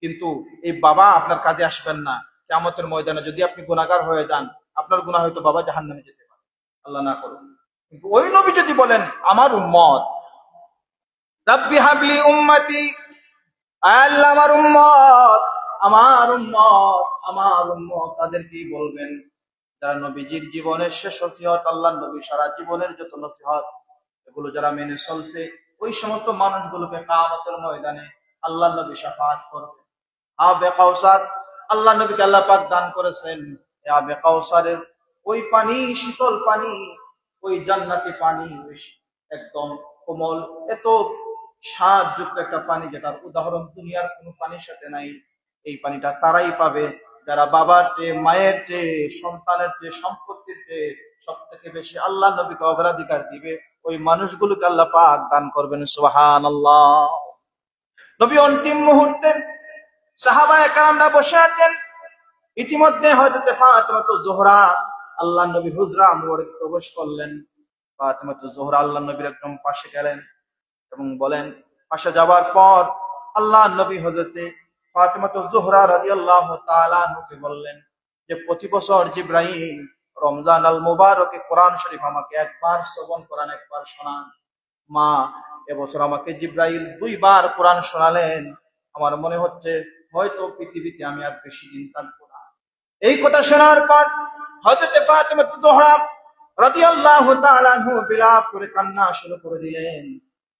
Speaker 1: কিন্তু এই বাবা আপনার কাজে আসবেন না কিয়ামতের ময়দানে। যদি আপনি গুনাহগার হয়ে যান, আপনার গুনাহ হয়তো বাবা জাহান্নামে যেতে পারে, আল্লাহ না করুন। কিন্তু ওই নবী যদি বলেন আমার উম্মত, রাব্বি হাবলি উম্মতি, আল্লাহ আমার উম্মত, আমার উম্মত, আমার উম্মত, তাদেরকেই বলবেন যারা নবীজির জীবনের শেষ ওসিয়ত, আল্লাহ নবী সারা জীবনের যত নসিহত এগুলো যারা মেনে চলছে, ওই সমস্ত মানুষগুলোকে কিয়ামতের ময়দানে আল্লাহ নবী শাফাআত করবেন। আবে কাউসার, আল্লাহ নবীকে আল্লাহ পাক দান করেছেন আবে কাউসারের ওই পানি, শীতল পানি, ওই জান্নাতি পানি, একদম কোমল, এত স্বাদযুক্ত একটা পানি, যেটার উদাহরণ দুনিয়ার কোনো পানির সাথে নাই। এই পানিটা তারাই পাবে যারা বাবার চেয়ে, মায়ের চেয়ে, সন্তানের চেয়ে, সম্পত্তির চেয়ে সব থেকে বেশি আল্লাহ নবীকে অগ্রাধিকার দিবে। ওই মানুষগুলোকে আল্লাহ পাক দান করবেন। সুবহানাল্লাহ। নবী অন্তিম মুহূর্তে সাহাবায়ে কেরামরা বসে আছেন। ইতিমধ্যে হযরত ফাতিমা যোহরা আল্লাহ নবীর হুজরা মুবারক প্রবেশ করলেন। ফাতিমা যোহরা আল্লাহ নবীর একদম পাশে গেলেন এবং বলেন, পাশে যাওয়ার পর আল্লাহ নবী হযরতে ফাতিমা যোহরা রাদিয়াল্লাহু তাআলা আনহাকে বললেন যে, প্রতি বছর জিবরাইল রমজান আল মুবারকে কোরআন শরীফ আমাকে একবার শ্রবণ করান, একবার শোনান। মা, এবছর আমাকে জিবরাইল 2 বার কোরআন শোনালেন। আমার মনে হচ্ছে হয়তো পৃথিবীতে আমি আর বেশি দিন থাকবো না। এই কথা শোনার পর হযরত ফাতিমা যোহরা রাদিয়াল্লাহু তাআলা আনহা বিলাপ করে কান্না শুরু করে দিলেন।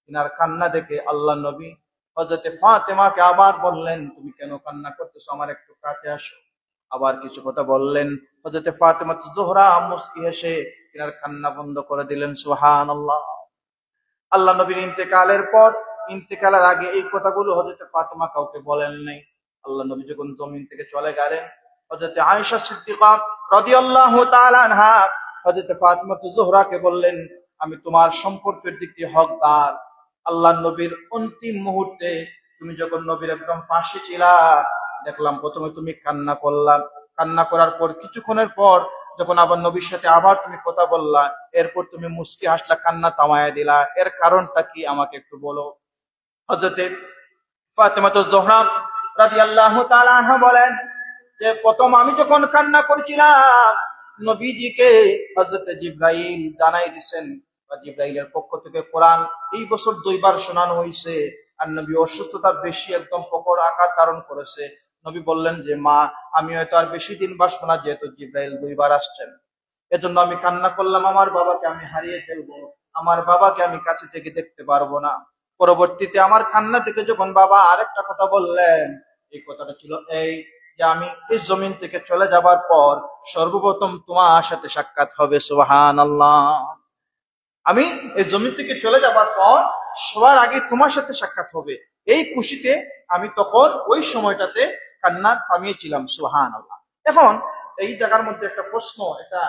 Speaker 1: তিনার কান্না দেখে আল্লাহ নবী হযরত ফাতিমাকে আবার বললেন, তুমি কেন কান্না করতেছো, আমার একটু কাছে আসো। আবার কিছু কথা বললেন। হযরত ফাতিমা যোহরা মুস্কি হেসে তিনার কান্না বন্ধ করে দিলেন। সুবহানাল্লাহ। আল্লাহ নবীর ইন্তেকালের পর, ইন্তেকালের আগে এই কথাগুলো হযরত ফাতিমা কাউকে বলেন নাই। আল্লাহ নবী যখন জমিন থেকে চলে গেলেন, হযরত আয়েশা সিদ্দিকা রাদিয়াল্লাহু তাআলা আনহা হযরত ফাতিমা যোহরাকে বললেন, আমি তোমার সম্পর্কের দিক দিয়ে হকদার। আল্লাহ নবীর অন্তিম মুহূর্তে তুমি যখন নবীর একদম পাশে ছিলা, দেখলাম প্রথমে তুমি কান্না করলা। কান্না করার পর কিছুক্ষণের পর যখন আবার নবীর সাথে আবার তুমি কথা বললা, এরপর তুমি মুস্কি হাসলা, কান্না থামায়া দিলা। এর কারণটা কি আমাকে একটু বলো। হযরতে ফাতিমা যোহরা রাদিয়াল্লাহু তাআলা আনহা বলেন যে, প্রথম আমি যখন কান্না করছিলাম, নবীজিকে হযরতে জিবরাইল জানাই দিয়েছেন, বা জিবরাইলের পক্ষ থেকে কোরআন এই বছর 2 বার শোনানো হয়েছে। আর নবী অসুস্থতা বেশি একদম প্রকট আকার ধারণ করেছে। নবী বললেন যে, মা, আমি হয়তো আর বেশি দিন বাঁচবো না, যেহেতু জিবরাইল 2 বার আসছেন। এজন্য আমি কান্না করলাম, আমার বাবাকে আমি হারিয়ে ফেলবো, আমার বাবাকে আমি কাছে থেকে দেখতে পারবো না। পরবর্তীতে আমার কান্না থেকে যখন বাবা আরেকটা কথা বললেন, এই কথাটা ছিল এই যে, আমি এই জমিন থেকে চলে যাবার পর সর্বপ্রথম তোমার সাথে সাক্ষাৎ হবে। সুবহানাল্লাহ। আমি এই জমিন থেকে চলে যাবার পর সবার আগে তোমার সাথে সাক্ষাৎ হবে। এই খুশিতে আমি তখন ওই সময়টাতে কান্না থামিয়েছিলাম। সুবহানাল্লাহ। এখন এই জায়গার মধ্যে একটা প্রশ্ন, এটা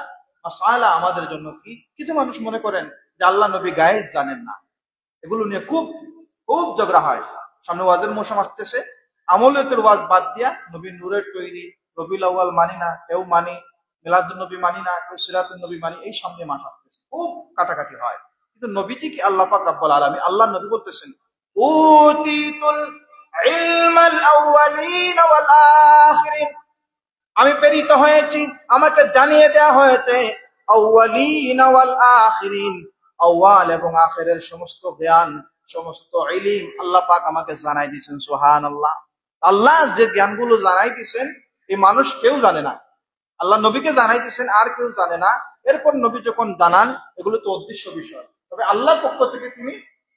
Speaker 1: মাসআলা আমাদের জন্য কি, কিছু মানুষ মনে করেন যে আল্লাহ নবী গায়েব জানেন না। এগুলো নিয়ে খুব খুব ঝগড়া হয়। সামনে ওয়াজের মৌসুম আসতেছে, আমলের ওয়াজ বাদ দিয়া নবীর নূরের তৈরি, রবিউল আউয়াল মানি না, কেউ মানি, মিলাদুন নবী মানি না, কেউ সিরাতুন নবী মানি, এই সামনে মাস আসতেছে, খুব কাটাকাটি হয়। কিন্তু নবীজি কি আল্লাহ পাক রব্বুল আলামিন, আল্লাহ নবী বলতেছেন, উতিতুল ইলমাল আউয়ালিন ওয়াল আখিরিন, আমি প্রেরিত হয়েছি, আমাকে জানিয়ে দেওয়া হয়েছে আউয়ালিন ওয়াল আখিরিন, আউয়াল এবং আখিরের সমস্ত জ্ঞান, সমস্ত ইলম আল্লাহ পাক আমাকে জানাই দিয়েছেন। সুবহানাল্লাহ। আল্লাহ যে জ্ঞানগুলো জানাই দিয়েছেন, এই মানুষ কেউ জানে না। আল্লাহ নবীকে জানাই দিয়েছেন, আর কেউ জানে না। এরপর নবী যখন জানান, এগুলো তো অদৃশ্য বিষয়। তবে আল্লাহর পক্ষ থেকে তিনি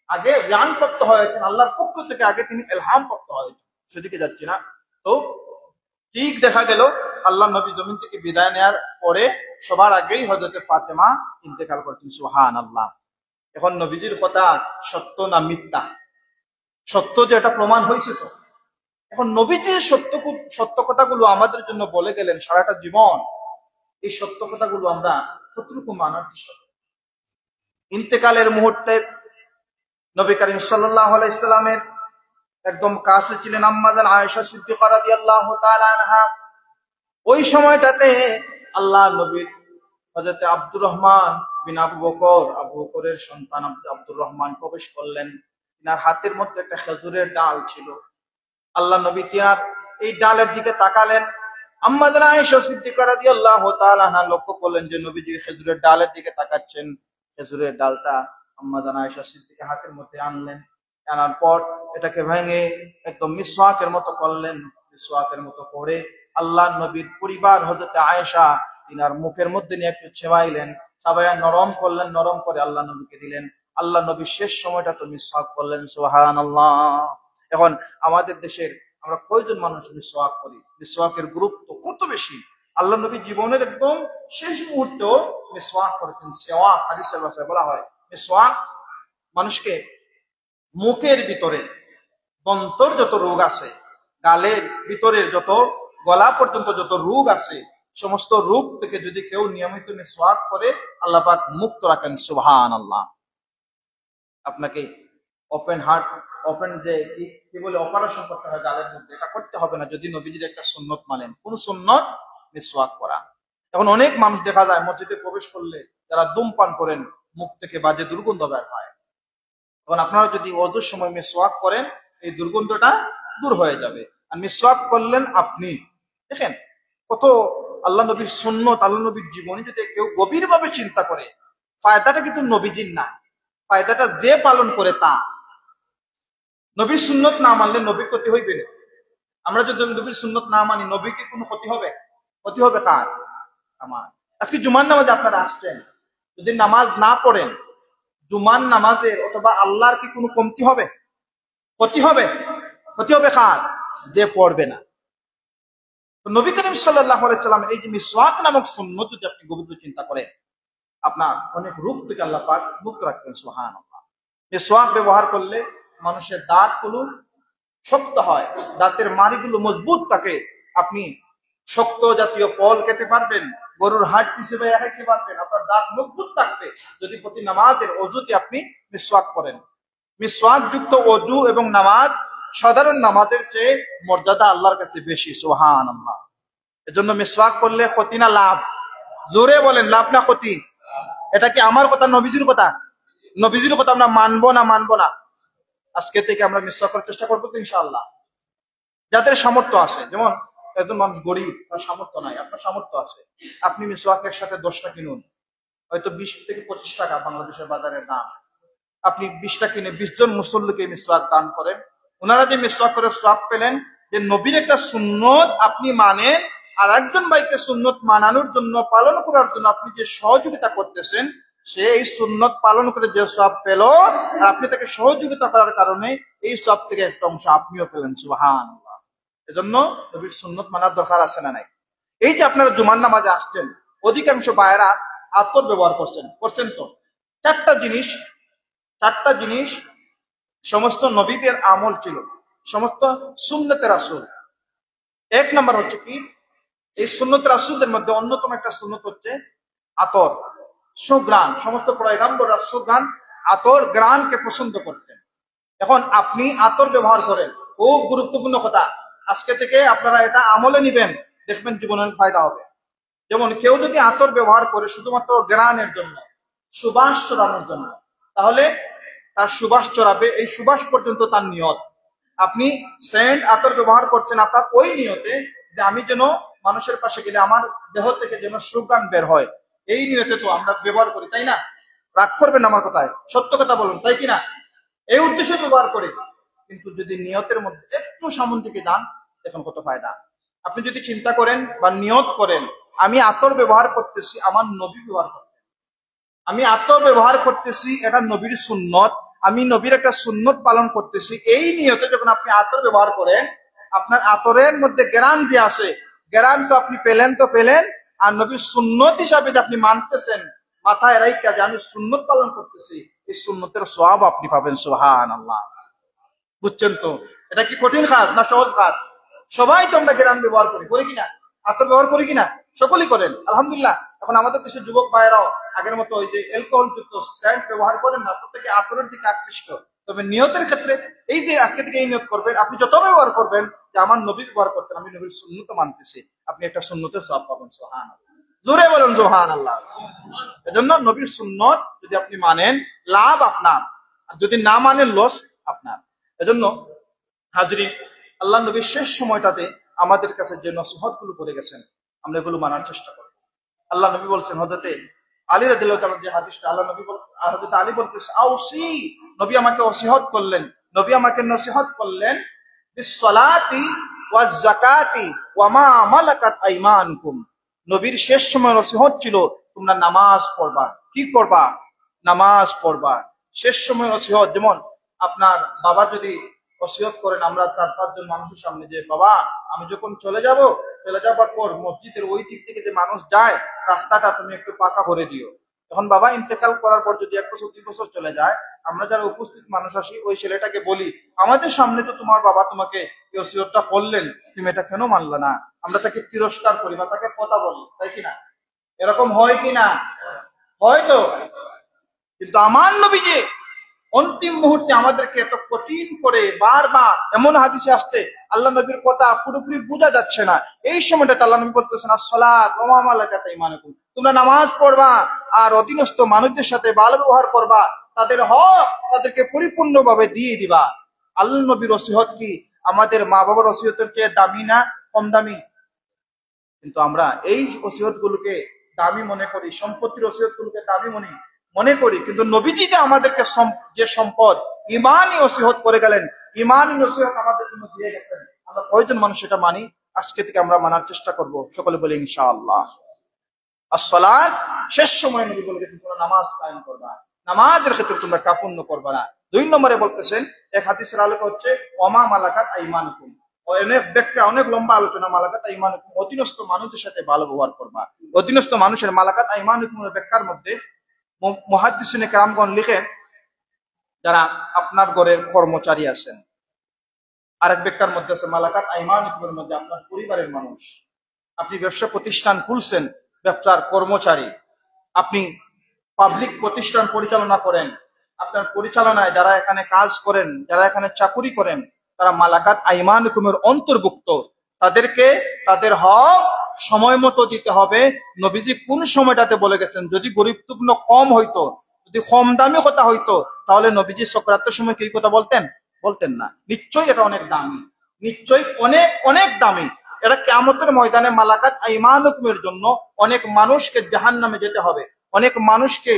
Speaker 1: আগে জ্ঞান প্রাপ্ত হয়েছেন, আল্লাহর পক্ষ থেকে আগে তিনি ইলহাম প্রাপ্ত হয়েছেন। সেদিকে যাচ্ছি না। তো ঠিক দেখা গেল আল্লাহ নবী জমিন থেকে বিদায় নেওয়ার পরে সবার আগেই হযরত ফাতেমা ইন্তেকাল করতেন। সুবহানাল্লাহ। এখন নবীজির কথা সত্য না মিথ্যা? সত্য, যে এটা প্রমাণ হয়েছে। তো এখন নবীজির সত্য কথাগুলো আমাদের জন্য বলে গেলেন সারাটা জীবন। এই সত্য কথাগুলো আমরা কতটুকু মানার চেষ্টা করি? ইন্তেকালের মুহূর্তে নবী করিম সাল্লাল্লাহু আলাইহি সাল্লামের একদম কাছে ছিলেন আম্মা জান আয়েশা সিদ্দিকা রাদিয়াল্লাহু তাআলা আনহা। ওই সময়টাতে আল্লাহ নবীর হযরত আব্দুর রহমান বিন আবু বকর, আবু বকরের সন্তান আব্দুর রহমান প্রবেশ করলেন। তিনার হাতের মধ্যে একটা খেজুরের ডাল ছিল। আল্লাহ নবী তিনার এই ডালের দিকে তাকালেন। আম্মা জান আয়েশা সিদ্দিকা রাদিয়াল্লাহু তাআলা আনহা লক্ষ্য করলেন যে নবীজি খেজুরের ডালের দিকে তাকাচ্ছেন। খেজুরের ডালটা আম্মা জান আয়েশা সিদ্দিকা হাতের মধ্যে আনলেন। আনার পর এটাকে ভেঙে একদম মিসওয়াকের মতো করলেন। মিসওয়াকের মতো করে আল্লাহ নবীর পরিবার হযরত আয়েশা তিনার মুখের মধ্যে নিয়ে একটু চেবাইলেন, চাবায়া নরম করলেন, নরম করে আল্লাহ নবীকে দিলেন। আল্লাহ নবী শেষ সময়টা তো মিসওয়াক করলেন। সুবহানাল্লাহ। এখন আমাদের দেশের আমরা কয়জন মানুষ মিসওয়াক করি? মিসওয়াকের গুরুত্ব কত বেশি! আল্লাহ নবী জীবনের একদম শেষ মুহূর্তেও মিসওয়াক করেছেন। সিওয়াক হাদিসের ভাষায় বলা হয় মিসওয়াক মানুষকে মুখের ভিতরে দন্তর যত রোগ আছে, গালের ভিতরের যত, গলা পর্যন্ত যত রোগ আছে, সমস্ত রোগ থেকে যদি কেউ নিয়মিত মিসওয়াক করে আল্লাহ পাক মুক্ত রাখেন। সুবহানাল্লাহ। আপনাকে ওপেন হার্ট, ওপেন যে কি বলে অপারেশন করতে হয় গালের মধ্যে, এটা করতে হবে না যদি নবীজির একটা সুন্নত মানেন। কোন সুন্নত? মিসওয়াক করা। এখন অনেক মানুষ দেখা যায় মসজিদে প্রবেশ করলে যারা ধূমপান করেন মুখ থেকে বাজে দুর্গন্ধ বের হয়। এখন আপনারা যদি ওযুর সময় মিসওয়াক করেন এই দুর্গন্ধটা দূর হয়ে যাবে। আর মিসওয়াক করলেন আপনি, দেখেন কত আল্লাহ নবীর সুন্নত, আল্লাহ নবীর জীবনী যদি কেউ গভীরভাবে চিন্তা করে, ফায়দাটা কিন্তু নবীজির না, ফায়দাটা যে পালন করে তা। নবীর সুন্নত না মানলে নবীর ক্ষতি হইবে না। আমরা যদি নবীর সুন্নত না মানি নবীকে কোনো ক্ষতি হবে? ক্ষতি হবে কার? আমার। আজকে জুমার নামাজে আপনারা আসছেন, যদি নামাজ না পড়েন জুমার নামাজের অথবা আল্লাহর কি কোনো কমতি হবে? ক্ষতি হবে? ক্ষতি হবে কার? যে পড়বে না। নবী করিম সাল্লাল্লাহু আলাইহি সাল্লাম এই যে মিসওয়াক নামক সুন্নত যদি আপনি গভীরভাবে চিন্তা করেন, আপনার অনেক রোগ থেকে আল্লাহ পাক মুক্ত রাখবেন। সুবহানাল্লাহ। মিসওয়াক ব্যবহার করলে মানুষের দাঁতগুলো শক্ত হয়, দাঁতের মাড়িগুলো মজবুত থাকে, আপনি শক্ত জাতীয় ফল খেতে পারবেন, গরুর হাড় হিসেবে খাইতে পারবেন, আপনার দাঁত মজবুত থাকবে যদি প্রতি নামাজের অজুতে আপনি মিসওয়াক করেন। মিসওয়াক যুক্ত অজু এবং নামাজ সাধারণ নামাজের চেয়ে মর্যাদা আল্লাহর কাছে বেশি। সুবহানাল্লাহ। এজন্য মিসওয়াক করলে ক্ষতি না লাভ? জোরে বলেন, লাভ না ক্ষতি? এটা কি আমার কথা, নবীজির কথা? নবীজির কথা আমরা মানবো না মানবো না? আজকে থেকে আমরা মিসওয়াক করার চেষ্টা করবো তো ইনশাআল্লাহ। যাদের সামর্থ্য আছে, যেমন একজন মানুষ গরিব, তার সামর্থ্য নাই, আপনার সামর্থ্য আছে, আপনি মিসওয়াকের সাথে 10টা কিনুন, হয়তো 20 থেকে 25 টাকা বাংলাদেশের বাজারের দাম। আপনি 20টা কিনে 20 জন মুসল্লিকে মিসওয়াক দান করেন, ওনারা যে মিসওয়াক করে সওয়াব পেলেন, যে নবীর একটা সুন্নত আপনি মানেন, আর একজন ভাইকে সুন্নত মানানোর জন্য, পালন করার জন্য আপনি যে সহযোগিতা করতেছেন, সে এই সুন্নত পালন করে যে সওয়াব পেল, আর আপনি তাকে সহযোগিতা করার কারণে এই সওয়াব থেকে একটা অংশ আপনিও পেলেন। সুবহানাল্লাহ। এজন্য নবীর সুন্নত মানার দরকার আছে না নাই? এই যে আপনারা জুমার নামাজে আসছেন, অধিকাংশ ভাইয়েরা আতর ব্যবহার করছেন তো। চারটা জিনিস সমস্ত নবীদের আমল ছিল, সমস্ত সুন্নতে রাসূল। এক নাম্বার হচ্ছে কি, এই সুন্নতে রাসূলদের মধ্যে অন্যতম একটা সুন্নত হচ্ছে আতর, সুঘ্রাণ। সমস্ত পয়গম্বররা সুঘ্রাণ, আতর, ঘ্রাণকে পছন্দ করতেন। এখন আপনি আতর ব্যবহার করেন, খুব গুরুত্বপূর্ণ কথা, আজকে থেকে আপনারা এটা আমলে নিবেন, দেখবেন জীবনের ফায়দা হবে। যেমন কেউ যদি আতর ব্যবহার করে শুধুমাত্র ঘ্রাণের জন্য, সুবাস ছড়ানোর জন্য, তাহলে তার সুবাস ছড়াবে, এই সুবাস পর্যন্ত তার নিয়ত। আপনি সেন্ট আতর ব্যবহার করছেন আপনার ওই নিয়তে যে আমি যেন মানুষের পাশে গেলে আমার দেহ থেকে যেন সুগন্ধ বের হয়, এই নিয়তে তো আমরা ব্যবহার করি, তাই না? রাগ করবেন আমার কথায়, সত্য কথা বলুন, তাই কিনা? এই উদ্দেশ্যে ব্যবহার করি। কিন্তু যদি নিয়তের মধ্যে একটু সামন থেকে যান, দেখুন কত ফায়দা। আপনি যদি চিন্তা করেন বা নিয়ত করেন আমি আতর ব্যবহার করতেছি, আমার নবী ব্যবহার করতেন, আমি আতর ব্যবহার করতেছি, এটা নবীর সুন্নত, আমি নবীর একটা সুন্নত পালন করতেছি, এই নিয়তে যখন আপনি আতর ব্যবহার করেন, আপনার আতরের মধ্যে ঘ্রাণ যে আসে, ঘ্রাণ তো আপনি পেলেন তো পেলেন, আর নবীর সুন্নত হিসাবে যে আপনি মানতেছেন, মাথায় রাইখা যে আমি সুন্নত পালন করতেছি, এই সুন্নতের সওয়াব আপনি পাবেন। সুবহানাল্লাহ। বুঝছেন তো? এটা কি কঠিন কাজ না সহজ কাজ? সবাই তো আমরা ঘ্রাণ ব্যবহার করি কিনা? আতর ব্যবহার করি কিনা? সকলেই করেন আলহামদুলিল্লাহ। এখন আমাদের দেশের যুবক ভাইয়েরাও আগের মতো ওই যে অ্যালকোহল যুক্ত সেন্ট ব্যবহার করেন না, প্রত্যেকে আতরের দিকে আকৃষ্ট। তবে নিয়তের ক্ষেত্রে এই যে আজকে থেকে এই নিয়ত করবেন, আপনি যত ব্যবহার করবেন যে আমার নবী ব্যবহার করতেন, আমি নবীর সুন্নত মানতেছি, আপনি একটা সুন্নতের সওয়াব পাবেন। সুবহানাল্লাহ। জোরে বলেন সুবহানাল্লাহ। এজন্য নবীর সুন্নত যদি আপনি মানেন, লাভ আপনার, আর যদি না মানেন লস আপনার। এজন্য হাজরিন, আল্লাহ নবীর শেষ সময়টাতে আমাদের কাছে যে নসিহত গুলো করে গেছেন, আমরা এগুলো মানার চেষ্টা করব। আল্লাহ নবী বলছেন, হযরতে আলী রাদিয়াল্লাহু তাআলা যে হাদিসটা, আল্লাহ নবী হযরতে আলী বলতেছে আউসি, নবী আমাকে ওসিয়ত করলেন, নবী আমাকে নসিহত করলেন, বিসসালাতি ওয়াজ যাকাতি ওয়া মা মালাকাত আইমানুকুম। নবীর শেষ সময় নসিহত ছিল তোমরা নামাজ পড়বা। কি করবা? নামাজ পড়বা। শেষ সময় নসিহত, যেমন আপনার বাবা যদি ওসিয়ত করেন আমরা 4-5 জন মানুষের সামনে, যে বাবা আমি যখন চলে যাবার পর মসজিদের ওই দিক থেকে যে মানুষ যায় রাস্তাটা তুমি একটু পাকা করে দিও, যখন বাবা ইন্তেকাল করার পর যদি 1 বছর 2 বছর চলে যায়, আমরা যারা উপস্থিত মানুষ আসি ওই ছেলেটাকে বলি, আমাদের সামনে তো তোমার বাবা তোমাকে এই ওসিয়তটা করলেন, তুমি এটা কেন মানলে না? আমরা তাকে তিরস্কার করি বা তাকে কথা বলি, তাই কিনা? এরকম হয় কিনা? হয় তো। কিন্তু আমার নবীজি অন্তিম মুহূর্তে আমাদেরকে এত কঠিন করে বারবার, এমন হাদিসে আসছে আল্লাহ নবীর কথা পুরোপুরি বোঝা যাচ্ছে না, এই সময়টাতে আল্লাহ নবী বলতেছেন আসসালাত ওয়া মা মালাকাত আইমানুকুম, তোমরা নামাজ পড়বা আর অধীনস্থ মানুষদের সাথে ভালো ব্যবহার করবা, তাদের হক তাদেরকে পরিপূর্ণভাবে দিয়ে দিবা। আল্লাহ নবীর ওসিয়ত কি আমাদের মা বাবার ওসিয়তের চেয়ে দামি না কম দামি? কিন্তু আমরা এই ওসিয়ত গুলোকে দামি মনে করি, সম্পত্তির ওসিয়ত গুলোকে দামি মনে করি, কিন্তু নবীজি যে আমাদেরকে যে সম্পদ ইমানই ওসিয়ত করে গেলেন, ইমানই ওসিয়ত আমাদের জন্য দিয়ে গেছেন, আমরা কয়জন মানুষ এটা মানি? আজকে থেকে আমরা মানার চেষ্টা করব, সকলে বলি ইনশাআল্লাহ। আসসালাত, শেষ সময় নবী বলে গেছেন তোমরা নামাজ কায়েম করবা, নামাজের ক্ষেত্রে তোমরা কাপুন্য করবা না। 2 নম্বরে বলতেছেন, এক হাদিসের আলোকে হচ্ছে ওমা মালাকাত আইমানুকুম, অনেক ব্যাখ্যা, অনেক লম্বা আলোচনা। মালাকাত আইমানুকুম, অধীনস্থ মানুষদের সাথে ভালো ব্যবহার করবা। অধীনস্থ মানুষের মালাকাত আইমানুকুমের ব্যাখ্যার মধ্যে মুহাদ্দিসিনে কেরামগণ লিখেন, যারা আপনার ঘরের কর্মচারী আছেন। আরেক ব্যাখ্যার মধ্যে আছে মালাকাত আইমানুকুমের মধ্যে আপনার পরিবারের মানুষ। আপনি ব্যবসা প্রতিষ্ঠান খুলছেন, ব্যবসার কর্মচারী, আপনি পাবলিক প্রতিষ্ঠান পরিচালনা করেন, আপনার পরিচালনায় যারা এখানে কাজ করেন, যারা এখানে চাকুরি করেন, তারা মালাকাত আইমানুকুমের অন্তর্ভুক্ত। তাদেরকে তাদের হক সময় মতো দিতে হবে। নবীজি কোন সময়টাতে বলে গেছেন, যদি গরিবতুগ্ন কম হইতো, যদি কম দামি কথা হইতো, তাহলে নবীজি সকরাতের সময় কি কথা বলতেন না। নিশ্চয়ই এটা অনেক দামি, নিশ্চয়ই অনেক অনেক দামি। এটা কিয়ামতের ময়দানে মালাকাত আইমানুকুমের জন্য অনেক মানুষকে জাহান্নামে যেতে হবে, অনেক মানুষকে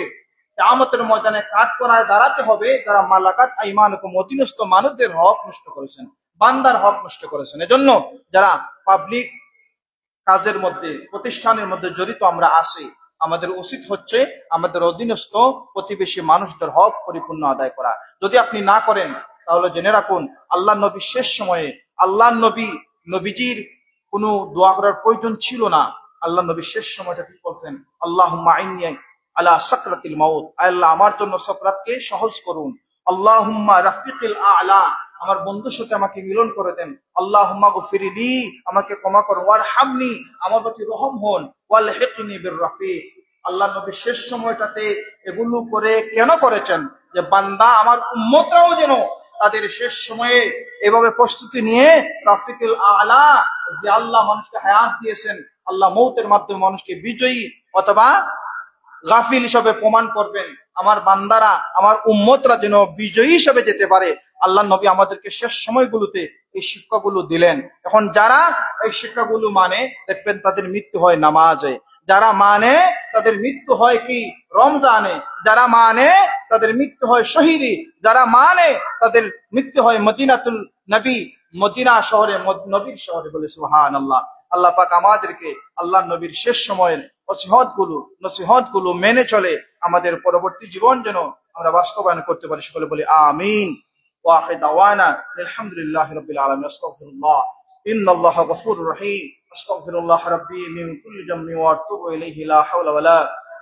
Speaker 1: কিয়ামতের ময়দানে কাঠগড়ায় দাঁড়াতে হবে, যারা মালাকাত আইমানুকুম অধীনস্থ মানুষদের হক নষ্ট করেছেন, বান্দার হক নষ্ট করেছেন। এজন্য যারা পাবলিক কাজের মধ্যে, প্রতিষ্ঠানের মধ্যে জড়িত আমরা আছি, আমাদের উচিত হচ্ছে আমাদের অধীনস্থ প্রতিবেশী মানুষদের হক পরিপূর্ণ আদায় করা। যদি আপনি না করেন, তাহলে জেনে রাখুন আল্লাহ নবী শেষ সময়ে, আল্লাহ নবীজির কোনো দোয়া করার প্রয়োজন ছিল না। আল্লাহ নবী শেষ সময়টা কি বলছেন, আল্লাহুম্মা আইন্নী আলা সাকরাতিল মাউত, আল্লাহ আমার জন্য সাকরাতকে সহজ করুন। আল্লাহুম্মা রাফিকিল আ'লা, আমার বন্ধুর সাথে আমাকে মিলন করে দেন। আল্লাহুম্মা গফিরলি, আমাকে ক্ষমা করুন। ওয়ারহামনি, আমার প্রতি রহম হন। ওয়ালহিকনি বির রাফিক। আল্লাহ নবী শেষ সময়টাতে এগুলো করে কেন করেছেন, যে বান্দা আমার উম্মতরাও যেন তাদের শেষ সময়ে এভাবে প্রস্তুতি নিয়ে রাফিকুল আ'লা, যে আল্লাহ মানুষকে হায়াত দিয়েছেন, আল্লাহ মৌতের মাধ্যমে মানুষকে বিজয়ী অথবা গাফিল হিসাবে প্রমাণ করবেন, আমার বান্দারা, আমার উম্মতরা যেন বিজয়ী হিসাবে যেতে পারে। আল্লাহ নবী আমাদেরকে শেষ সময়গুলোতে এই শিক্ষাগুলো দিলেন। এখন যারা এই শিক্ষাগুলো মানে, দেখবেন তাদের মৃত্যু হয় নামাজে, যারা মানে তাদের মৃত্যু হয় কি রমজানে, যারা মানে তাদের মৃত্যু হয় শহীদি, যারা মানে তাদের মৃত্যু হয় মদিনাতুল নবী, মদিনা শহরে, নবীর শহরে। বলে সুবহানাল্লাহ। আল্লাহ পাক আমাদেরকে আল্লাহ নবীর শেষ সময়ের নসিহত গুলো মেনে চলে আমাদের পরবর্তী জীবন যেন আমরা বাস্তবায়ন করতে পারি, সকলে বলি আমিন। ওয়া আখির দাওয়ানা আলহামদুলিল্লাহি রাব্বিল আলামিন। আস্তাগফিরুল্লাহ, ইন্নাল্লাহা গফুরুর রহিম। আস্তাগফিরুল্লাহ রাব্বি মিন কুল্লি যামবি ওয়া আতুবু ইলাইহি, লা হাওলা ওয়া লা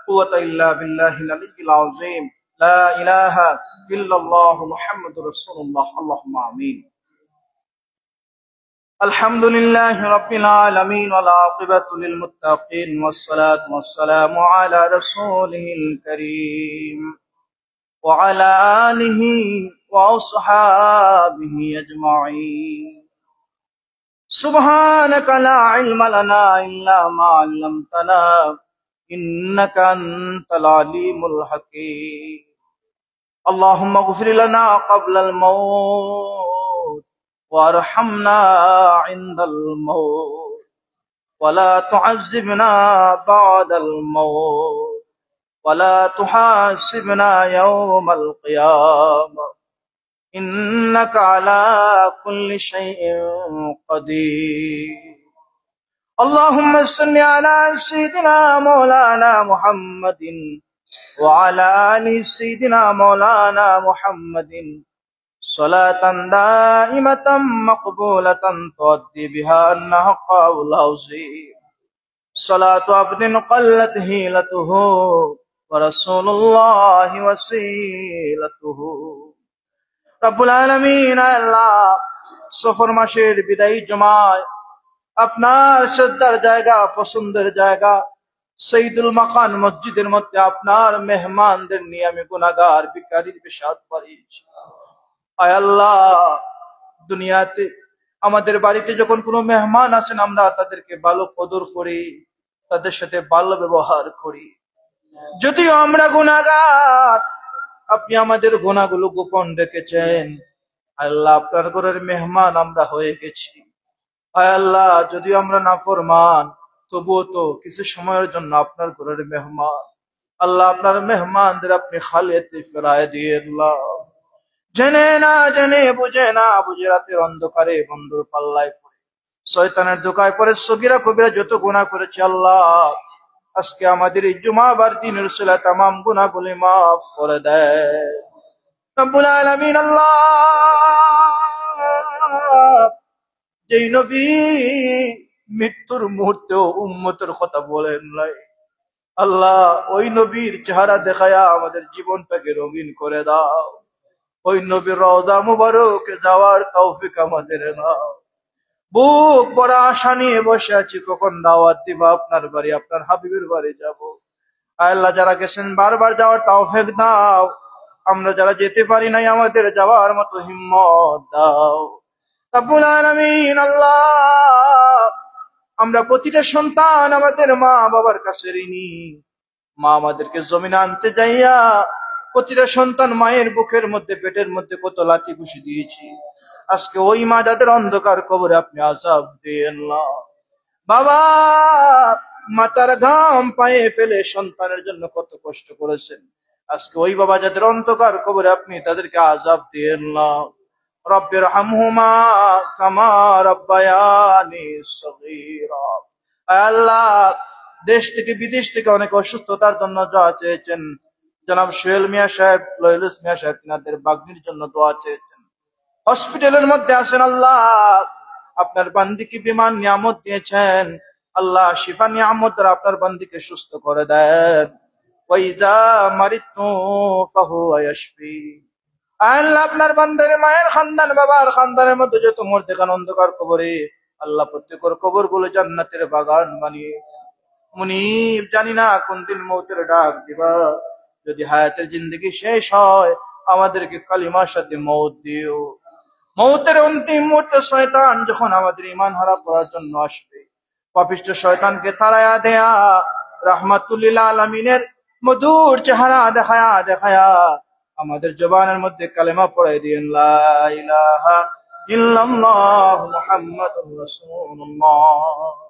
Speaker 1: কুওয়াতা ইল্লা বিল্লাহিল আলিয়্যিল আযীম। লা ইলাহা ইল্লাল্লাহু মুহাম্মাদুর রাসূলুল্লাহ। আল্লাহুম্মা আমিন। الحمد لله رب العالمين والعاقبة للمتقين والصلاة والسلام على رسوله الكريم وعلى آله وأصحابه أجمعين. سبحانك لا علم لنا إلا ما علمتنا إنك أنت العليم الحكيم. اللهم اغفر لنا قبل الموت وارحمنا عند الموت ولا تعذبنا بعد الموت ولا تحاسبنا يوم القيامة إنك على كل شيء قدير. اللهم صل على سيدنا مولانا محمد وعلى آل سيدنا مولانا محمد صلاة دائمة مقبولة تؤدي بها الحق والعظيم. صلاة عبد قلت هيلته ورسول الله وسيلته রব্বুল আলামিন আল্লাহ সফর মাসের বিদায়ী জুমায় আপনার শ্রদ্ধার জায়গা, পছন্দের জায়গা সঈদুল মাকান মসজিদের মধ্যে আপনার মেহমানদের নিয়ে আমি গুনাহগার ভিখারির পেশাব করেছি। আয় আল্লাহ, দুনিয়াতে আমাদের বাড়িতে যখন কোনো মেহমান আসেন আমরা তাদেরকে ভালো কদর করি, তাদের সাথে ভালো ব্যবহার করি। যদিও আমরা গুনাহগার, আপনি আমাদের গুনাহগুলো গোপন রেখেছেন। আল্লাহ, আপনার ঘরের মেহমান আমরা হয়ে গেছি। আয় আল্লাহ, যদিও আমরা নাফরমান, তবুও তো কিছু সময়ের জন্য আপনার ঘরের মেহমান। আল্লাহ, আপনার মেহমানদের আপনি খালিয়াতে ফেরায় দিয়ে আল্লাহ, জেনে না জেনে, বুঝে না বুঝে রাতের অন্ধকারে বন্ধুর পাল্লায় পড়ে শয়তানের ধোকায় পড়ে সগীরা কবিরা যত গুনাহ করেছে আল্লাহ, আজকে আমাদের এই জুমাবার দিনের উসিলায় তামাম গুনাহগুলি মাফ করে দেয় রব্বুল আলামিন। আল্লাহ, যেই নবী মৃত্যুর মুহূর্তেও উম্মতের কথা বলেন নাই, আল্লাহ ওই নবীর চেহারা দেখায়া আমাদের জীবনটাকে রঙিন করে দাও। ওই নবীর রওজা মুবারকে যাওয়ার তৌফিক আমাদের নাও। বুক ভরা আশা নিয়ে বসে আছি, কখন দাওয়াত দিবা আপনার বাড়ি, আপনার হাবিবের বাড়ি যাব। আল্লাহ, যারা গেছেন বারবার যাওয়ার তৌফিক দাও। আমরা যারা যেতে পারি নাই আমাদের যাওয়ার মতো হিম্মত দাও রব্বুল আলামিন। আল্লাহ, আমরা প্রতিটা সন্তান আমাদের মা বাবার কাছে ঋণী। মা আমাদেরকে জমিনে আনতে যাইয়া প্রতিটা সন্তান মায়ের বুকের মধ্যে, পেটের মধ্যে কত লাথি ঘুষি দিয়েছি। আজকে ওই মা যাদের অন্ধকার কবরে আপনি আযাব দিয়েন না। বাবা মাতার ঘাম পায়ে ফেলে সন্তানের জন্য কত কষ্ট করেছেন, আজকে ওই বাবা যাদের অন্ধকার কবরে আপনি তাদেরকে আযাব দিয়েন না। রব্বির হামহুমা কামা রাব্বায়ানি সগীরা। আল্লাহ, দেশ থেকে বিদেশ থেকে অনেক অসুস্থতার জন্য দোয়া চেয়েছেন। জনাব সোহেল মিয়া সাহেব, লয়লুস মিয়া সাহেব তিনাদের বাগ্নির জন্য দোয়া চেয়েছেন। হসপিটালের মধ্যে আছেন আল্লাহ, আপনার বান্দিকে বিমান নিয়ামত দিয়েছেন। আল্লাহ, শিফা নিয়ামত দ্বারা আপনার বান্দিকে সুস্থ করে দেন। ওয়াইজা মারিতু ফাহুয়া ইয়াশফি। আল্লাহ, আপনার বান্দার মায়ের খানদান, বাবার খানদানের মধ্যে যত মরদেখান অন্ধকার কবরে, আল্লাহ প্রত্যেকের কবর গুলো জান্নাতের বাগান বানিয়ে মুনিব, জানি না কোন দিন মৌতের ডাক দিবা। যদি হায়াতের জিন্দগি শেষ হয় আমাদেরকে কালিমার সাথে মৌত দিও। মৌতের অন্তিম মুহূর্তে শয়তান যখন আমাদের ঈমান হারা করার জন্য আসবে, পাপিষ্ঠ শয়তানকে তাড়ায়া দেয়া রাহমাতুল লিল আলামিনের মধুর চেহারা দেখায়া দেখায়া আমাদের জবানের মধ্যে কালেমা পড়াই দিয়েন, লা ইলাহা ইল্লাল্লাহ মুহাম্মাদুর রাসূলুল্লাহ।